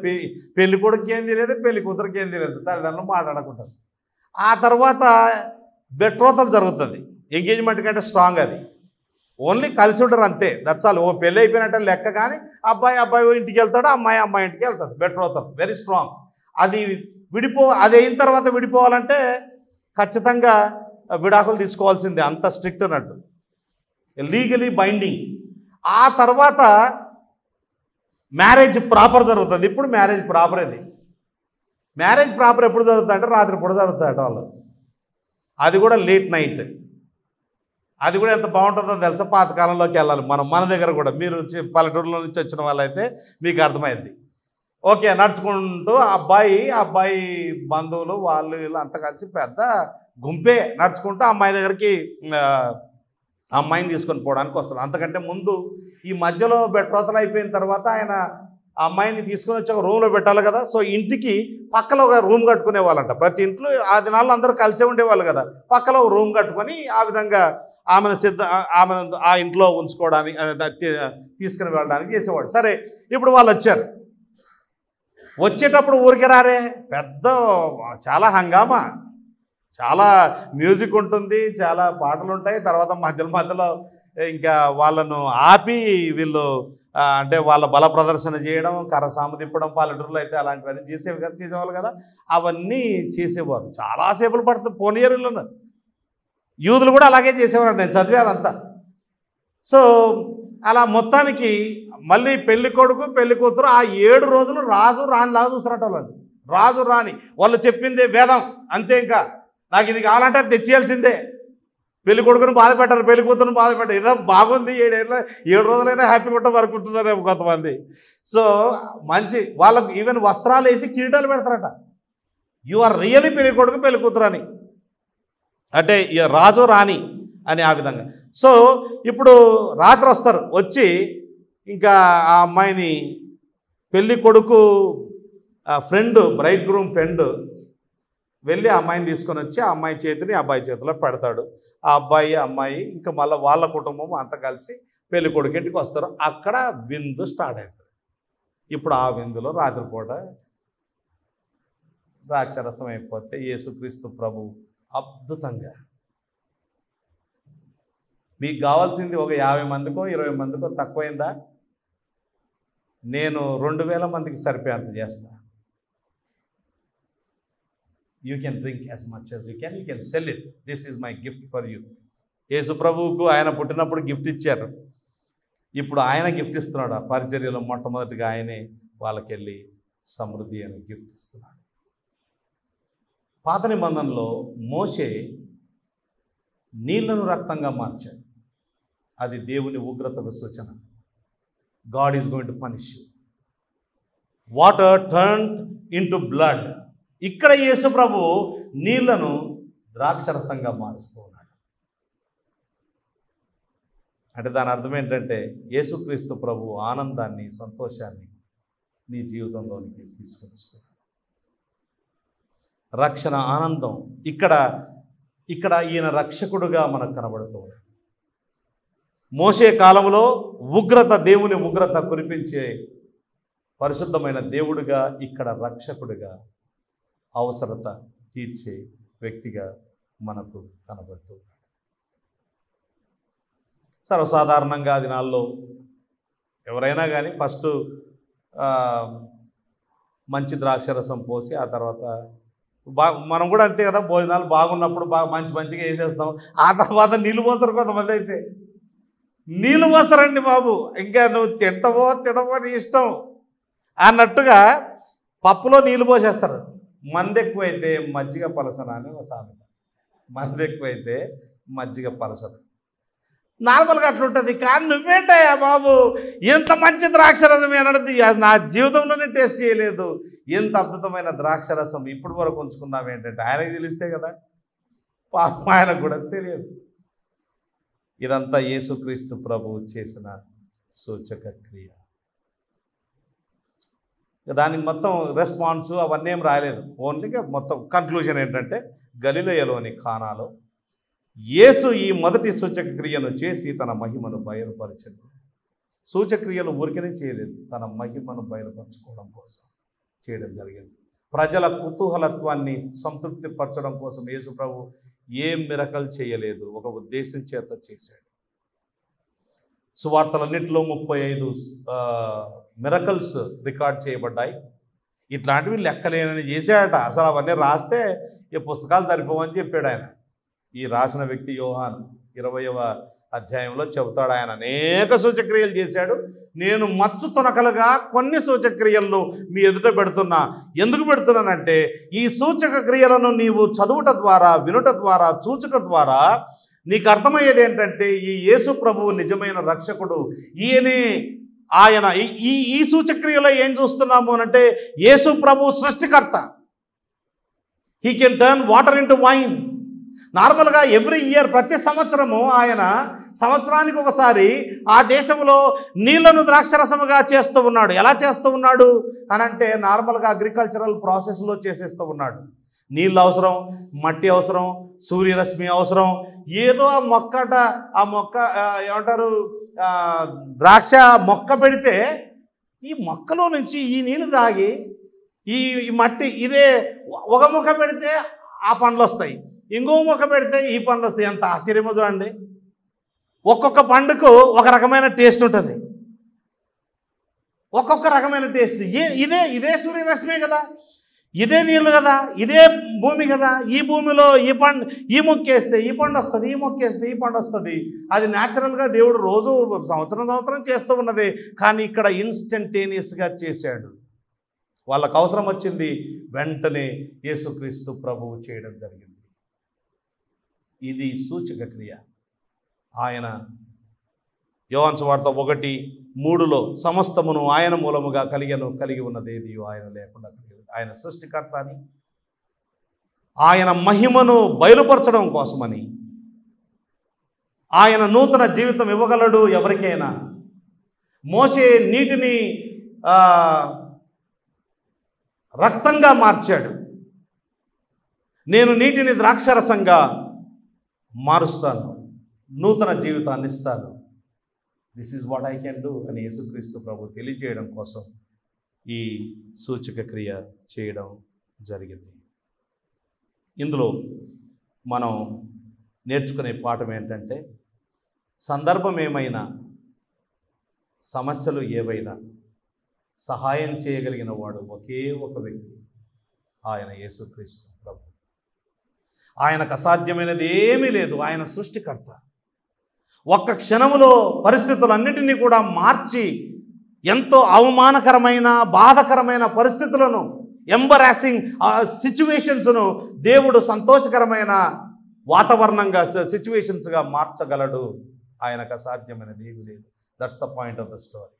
పెళ్లి కొడుకు ఏం తెలియదు, పెళ్లి కూతురికి ఏం తెలియదు, తల్లిదండ్రులు మాట్లాడుకుంటారు. ఆ తర్వాత బెట్రోతలు జరుగుతుంది. ఎంగేజ్మెంట్ కంటే స్ట్రాంగ్ అది. ఓన్లీ కలిసి ఉంటారు అంతే, దట్స్ ఆల్. ఓ పెళ్ళి అయిపోయినట్టే లెక్క. కానీ అబ్బాయి ఇంటికి వెళ్తాడు, అమ్మాయి ఇంటికి వెళ్తాడు. బెట్రోతలు వెరీ స్ట్రాంగ్. అది అది అయిన తర్వాత విడిపోవాలంటే ఖచ్చితంగా విడాకులు తీసుకోవాల్సిందే, అంత స్ట్రిక్ట్ అన్నట్టు, లీగలీ బైండింగ్. ఆ తర్వాత మ్యారేజ్ ప్రాపర్ జరుగుతుంది. ఇప్పుడు మ్యారేజ్ ప్రాపర్ అది. మ్యారేజ్ ప్రాపర్ ఎప్పుడు జరుగుతుంది అంటే రాత్రి పూట జరుగుతాయట వాళ్ళు. అది కూడా లేట్ నైట్. అది కూడా ఎంత బాగుంటుందో తెలుసా. పాతకాలంలోకి వెళ్ళాలి మనం. మన దగ్గర కూడా మీరు పల్లెటూరులో నుంచి వచ్చిన వాళ్ళైతే మీకు అర్థమైంది. ఓకే, నడుచుకుంటూ అబ్బాయి బంధువులు వాళ్ళు వీళ్ళు అంతా కలిసి పెద్ద గుంపే నడుచుకుంటూ అమ్మాయి దగ్గరికి అమ్మాయిని తీసుకొని పోవడానికి వస్తారు. అంతకంటే ముందు ఈ మధ్యలో బెట్రోతలు అయిపోయిన తర్వాత ఆయన అమ్మాయిని తీసుకొని వచ్చి ఒక రూమ్లో పెట్టాలి కదా. సో ఇంటికి పక్కలో ఒక రూమ్ కట్టుకునే వాళ్ళంట. ప్రతి ఇంట్లో ఆ దినాల్లో అందరూ కలిసే ఉండేవాళ్ళు కదా. పక్కలో ఒక రూమ్ కట్టుకొని ఆ విధంగా ఆమెను ఆ ఇంట్లో ఉంచుకోవడానికి తీసుకుని వెళ్ళడానికి చేసేవాడు. సరే, ఇప్పుడు వాళ్ళు వచ్చారు. వచ్చేటప్పుడు ఊరికి రారే, చాలా హంగామా, చాలా మ్యూజిక్ ఉంటుంది, చాలా పాటలు ఉంటాయి. తర్వాత మధ్యలో ఇంకా వాళ్ళను ఆపి వీళ్ళు అంటే వాళ్ళ బల ప్రదర్శన చేయడం, కర్రసాము తిప్పడం, పల్లెటూరులో అయితే అలాంటివన్నీ చేసేవాళ్ళు కదా. అవన్నీ చేసేవారు. చాలాసేపులు పడుతుంది. పోనీయరులను యూదులు కూడా అలాగే చేసేవారు. నేను చదివానంతా. సో అలా మొత్తానికి మళ్ళీ పెళ్లి కొడుకు పెళ్లి కూతురు ఆ 7 రోజులు రాజు రాణిలాగా చూస్తున్నట్టు వాళ్ళు. రాజు రాణి వాళ్ళు చెప్పిందే వేదం అంతే. ఇంకా నాకు ఇది కావాలంటే తెచ్చేయాల్సిందే. పెళ్లి కొడుకుని బాధ పెట్టారు, పెళ్లి కూతురుని బాధ పెట్టారు. ఏదో బాగుంది, 7 రోజులైనా హ్యాపీగా ఉంటాం వరకుంటున్నారేమో కొంతమంది. సో మంచి వాళ్ళకు ఈవెన్ వస్త్రాలు వేసి కిరీటాలు పెడతారట. యు ఆర్ రియలీ పెళ్లి కొడుకు పెళ్లి కూతురు అని, అంటే రాజు రాణి అని ఆ విధంగా. సో ఇప్పుడు రాత్రి వస్తారు. వచ్చి ఇంకా ఆ అమ్మాయిని పెళ్ళి కొడుకు ఫ్రెండ్, బ్రైడ్ గ్రూమ్ ఫ్రెండ్ వెళ్ళి ఆ అమ్మాయిని తీసుకొని వచ్చి ఆ అమ్మాయి చేతిని అబ్బాయి చేతిలో పెడతాడు. ఆ అమ్మాయి ఇంకా మళ్ళీ వాళ్ళ కుటుంబం అంతా కలిసి పెళ్లి కొడుకు ఇంటికి వస్తారు. అక్కడ విందు స్టార్ట్ అవుతుంది. ఇప్పుడు ఆ విందులో రాత్రిపూట ద్రాక్షరసం అయిపోతే యేసుక్రీస్తు ప్రభు అద్భుతంగా, మీకు కావాల్సింది ఒక 50 మందికో 20 మందికో తక్కువైందా, నేను 2000 మందికి సరిపోయేంత చేస్తా. You can drink as much as you can sell it. This is my gift for you. యేసు ప్రభువుకు ఆయన పుట్టినప్పుడు గిఫ్ట్ ఇచ్చారు. ఇప్పుడు ఆయన గిఫ్ట్ ఇస్తున్నాడు. ఆ పరిచర్యలో మొట్టమొదటిగా ఆయనే వాళ్ళకెళ్ళి సమృద్ధి అని గిఫ్ట్ ఇస్తున్నాడు. పాత నిబంధనలో మోషే నీళ్లను రక్తంగా మార్చాడు. అది దేవుని ఉగ్రతకు సూచన. God is going to punish you. Water turned into blood. ఇక్కడ యేసు ప్రభు నీళ్లను ద్రాక్షరసంగా మారుస్తూ ఉన్నాడు. అంటే దాని అర్థం ఏంటంటే యేసుక్రీస్తు ప్రభు ఆనందాన్ని, సంతోషాన్ని నీ జీవితంలోనికి తీసుకొని వస్తున్నాడు. రక్షణ ఆనందం ఇక్కడ ఈయన రక్షకుడుగా మనకు కనబడుతూ ఉన్నాడు. మోషే కాలంలో ఉగ్రత, దేవుని ఉగ్రత కురిపించే పరిశుద్ధమైన దేవుడిగా, ఇక్కడ రక్షకుడిగా, అవసరత తీర్చే వ్యక్తిగా మనకు కనబడుతుంది. సర్వసాధారణంగా ఆ దినాల్లో ఎవరైనా కానీ ఫస్ట్ మంచి ద్రాక్షరసం పోసి ఆ తర్వాత మనం కూడా అంతే కదా, భోజనాలు బాగున్నప్పుడు మంచిగా వేసేస్తాం. ఆ తర్వాత నీళ్ళు పోస్తారు. కొంతమంది అయితే నీళ్ళు పోస్తారండి బాబు, ఇంకా నువ్వు తినవో నీ ఇష్టం అన్నట్టుగా పప్పులో నీళ్ళు పోసేస్తారు. మంది ఎక్కువైతే మజ్జిగ పలసన అని ఒక సామెత. మంది ఎక్కువైతే మజ్జిగ పలసన నార్మల్గా అట్లుంటుంది. కానీ నువ్వేంటయ్యా బాబు, ఎంత మంచి ద్రాక్షరసం ఏనడిది, నా జీవితంలోనే టేస్ట్ చేయలేదు. ఎంత అద్భుతమైన ద్రాక్షరసం ఇప్పటి వరకు ఉంచుకున్నావు ఏంటంటే ఆయనకు తెలిస్తే కదా, పాపం ఆయనకు కూడా తెలియదు. ఇదంతా యేసుక్రీస్తు ప్రభువు చేసిన సూచక క్రియ. దానికి మొత్తం రెస్పాన్స్ అవన్నీ ఏం రాయలేదు. ఓన్లీగా మొత్తం కన్క్లూజన్ ఏంటంటే, గలిలయలోని కానాలో యేసు ఈ మొదటి సూచక క్రియను చేసి తన మహిమను బయలుపరిచింది. సూచక్రియలు ఊరికనే చేయలేదు, తన మహిమను బయలుపరచుకోవడం కోసం చేయడం జరిగింది. ప్రజల కుతూహలత్వాన్ని సంతృప్తిపరచడం కోసం యేసు ప్రభు ఏ మిరకల్ చేయలేదు, ఒక ఉద్దేశం చేత చేశాడు. సువార్తలన్నింటిలో 35 మిరకల్స్ రికార్డ్ చేయబడ్డాయి. ఇట్లాంటివి లెక్కలేనని చేశాడట. అసలు అవన్నీ రాస్తే ఈ పుస్తకాలు సరిపోవని చెప్పాడు ఆయన. ఈ రాసిన వ్యక్తి యోహాను 20వ అధ్యాయంలో చెబుతాడు, ఆయన అనేక సూచక్రియలు చేశాడు. నేను మచ్చు తునకలుగా కొన్ని సూచక్రియలను మీ ఎదుట పెడుతున్నా. ఎందుకు పెడుతున్నానంటే, ఈ సూచక క్రియలను నీవు చదువుట ద్వారా, వినుట ద్వారా, చూచుట ద్వారా నీకు అర్థమయ్యేది ఏంటంటే, ఈ యేసు ప్రభువు నిజమైన రక్షకుడు. ఈయనే ఆయన. ఈ సూచక్రియలో ఏం చూస్తున్నాము అనంటే, యేసు ప్రభువు సృష్టికర్త. He can turn water into wine. నార్మల్గా ఎవ్రీ ఇయర్, ప్రతి సంవత్సరము ఆయన సంవత్సరానికి ఒకసారి ఆ దేశంలో నీళ్లను ద్రాక్షరసముగా చేస్తూ ఉన్నాడు. ఎలా చేస్తూ ఉన్నాడు అనంటే, నార్మల్గా అగ్రికల్చరల్ ప్రాసెస్లో చేసేస్తూ ఉన్నాడు. నీళ్ళు అవసరం, మట్టి అవసరం, సూర్యరశ్మి అవసరం. ఏదో ఆ మొక్క ఏమంటారు, ద్రాక్ష మొక్క పెడితే ఈ మొక్కలో నుంచి ఈ నీళ్ళు తాగి ఈ మట్టి ఇదే ఒక మొక్క పెడితే ఆ పండ్లు వస్తాయి, ఇంకో మొక్క పెడితే ఈ పండ్లు వస్తాయి. ఎంత ఆశ్చర్యమో చూడండి. ఒక్కొక్క పండుకు ఒక రకమైన టేస్ట్ ఉంటుంది, ఒక్కొక్క రకమైన టేస్ట్. ఇదే సూర్యరశ్మే కదా, ఇదే నీళ్ళు కదా, ఇదే భూమి కదా. ఈ భూమిలో ఈ మొక్క వేస్తే ఈ పండు వస్తుంది, ఈ మొక్క వేస్తే ఈ పండు వస్తుంది. అది న్యాచురల్గా దేవుడు రోజు సంవత్సరం చేస్తూ ఉన్నది. కానీ ఇక్కడ ఇన్స్టంటేనియస్గా చేశాడు. వాళ్ళకు అవసరం వచ్చింది, వెంటనే యేసుక్రీస్తు ప్రభువు చేయడం జరిగింది. ఇది సూచక క్రియ. ఆయన యోహాను సువార్త 1:3 సమస్తమును ఆయన మూలముగా కలిగి ఉన్నదేది ఆయన లేకుండా కలిగి. ఆయన సృష్టికర్త అని, ఆయన మహిమను బయలుపరచడం కోసమని, ఆయన నూతన జీవితం ఇవ్వగలడు ఎవరికైనా. మోషే నీటిని రక్తంగా మార్చాడు. నేను నీటిని ద్రాక్షరసంగా మారుస్తాను, నూతన జీవితాన్ని ఇస్తాను. This is what I can do అని యేసుక్రీస్తు ప్రభు తెలియజేయడం కోసం ఈ సూచక క్రియ చేయడం జరిగింది. ఇందులో మనం నేర్చుకునే పాఠం ఏంటంటే, సందర్భం ఏమైనా, సమస్యలు ఏవైనా సహాయం చేయగలిగిన వాడు ఒకే ఒక వ్యక్తి, ఆయన యేసుక్రీస్తు ప్రభు. ఆయనకు అసాధ్యమైనది ఏమీ లేదు. ఆయన సృష్టికర్త. ఒక్క క్షణంలో పరిస్థితులన్నిటినీ కూడా మార్చి, ఎంతో అవమానకరమైన, బాధకరమైన పరిస్థితులను, ఎంబరాసింగ్ సిచ్యువేషన్స్ను దేవుడు సంతోషకరమైన వాతావరణంగా, సిచ్యువేషన్స్గా మార్చగలడు. ఆయనకు అసాధ్యమైనది ఏమీ లేదు. That's the point of the story.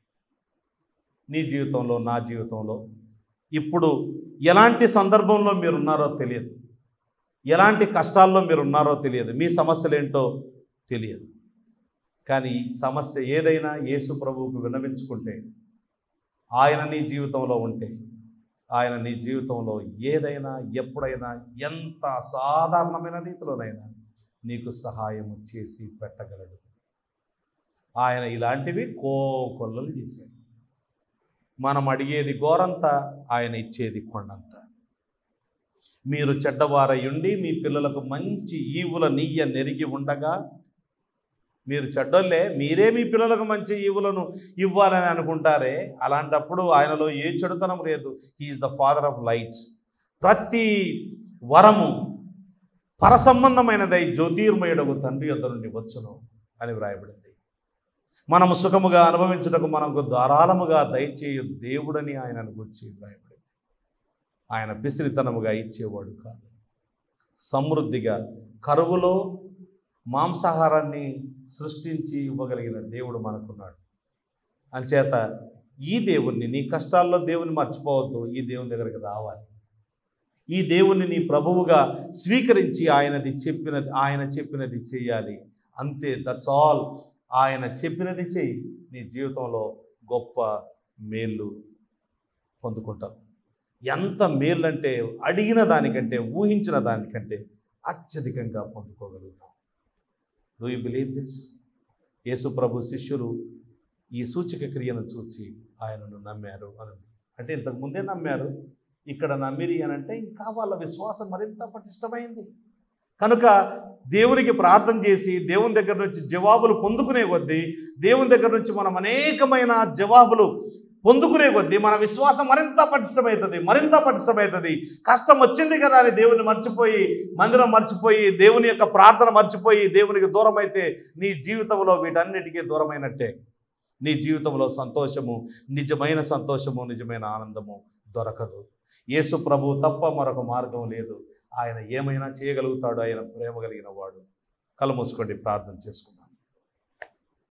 నీ జీవితంలో, నా జీవితంలో ఇప్పుడు ఎలాంటి సందర్భంలో మీరున్నారో తెలియదు, ఎలాంటి కష్టాల్లో మీరున్నారో తెలియదు, మీ సమస్యలు ఏంటో తెలియదు. కానీ సమస్య ఏదైనా యేసు ప్రభువుకు విన్నవించుకుంటే, ఆయన నీ జీవితంలో ఉంటే, ఆయన నీ జీవితంలో ఏదైనా, ఎప్పుడైనా, ఎంత అసాధారణమైన రీతిలోనైనా నీకు సహాయం చేసి పెట్టగలడు. ఆయన ఇలాంటివి కోకొల్లలు చేశాడు. మనం అడిగేది గోరంత, ఆయన ఇచ్చేది కొండంత. మీరు చెడ్డవారయుండి మీ పిల్లలకు మంచి ఈవుల నీయ నెరిగి ఉండగా, మీరు చెడ్డోళ్ళే, మీరే మీ పిల్లలకు మంచి ఈవులను ఇవ్వాలని అనుకుంటారే, అలాంటప్పుడు ఆయనలో ఏ చెడుతనం లేదు. He's the father of lights. ప్రతి వరము పరసంబంధమైనదై జ్యోతిర్మయుడకు తండ్రి యొద్ద నుండి వచ్చును అని వ్రాయబడింది. మనము సుఖముగా అనుభవించుటకు మనకు ధారాళముగా దయచేయు దేవుడని ఆయనను గురించి వ్రాయబడింది. ఆయన పిసిరితనముగా ఇచ్చేవాడు కాదు. సమృద్ధిగా కరువులో మాంసాహారాన్ని సృష్టించి ఇవ్వగలిగిన దేవుడు మనకున్నాడు. అంచేత ఈ దేవుణ్ణి, నీ కష్టాల్లో దేవుని మర్చిపోవద్దు. ఈ దేవుని దగ్గరికి రావాలి. ఈ దేవుణ్ణి నీ ప్రభువుగా స్వీకరించి ఆయన చెప్పినది చేయాలి. అంతే, దట్స్ ఆల్. ఆయన చెప్పినది చేయి, నీ జీవితంలో గొప్ప మేళ్ళు పొందుకుంటావు. ఎంత మేలు అంటే అడిగిన దానికంటే, ఊహించిన దానికంటే అత్యధికంగా పొందుకోగలుగుతాం. Do you believe this? యేసు ప్రభు శిష్యులు ఈ సూచక క్రియను చూచి ఆయనను నమ్మారు అని. అంటే ఇంతకుముందే నమ్మారు, ఇక్కడ నమ్మిరి అని అంటే ఇంకా వాళ్ళ విశ్వాసం మరింత పటిష్టమైంది. కనుక దేవునికి ప్రార్థన చేసి దేవుని దగ్గర నుంచి జవాబులు పొందుకునే కొద్దీ, దేవుని దగ్గర నుంచి మనం అనేకమైన జవాబులు పొందుకునే కొద్దీ మన విశ్వాసం మరింత పటిష్టమవుతుంది. కష్టం వచ్చింది కదా అని దేవుని మర్చిపోయి, మందిరం మర్చిపోయి, దేవుని యొక్క ప్రార్థన మర్చిపోయి దేవునికి దూరం అయితే నీ జీవితంలో వీటన్నిటికీ దూరమైనట్టే. నీ జీవితంలో సంతోషము, నిజమైన సంతోషము, నిజమైన ఆనందము దొరకదు. యేసు ప్రభు తప్ప మరొక మార్గం లేదు. ఆయన ఏమైనా చేయగలుగుతాడు. ఆయన ప్రేమ కలిగిన వాడు. కళ్ళు మూసుకోండి, ప్రార్థన చేసుకుందాం.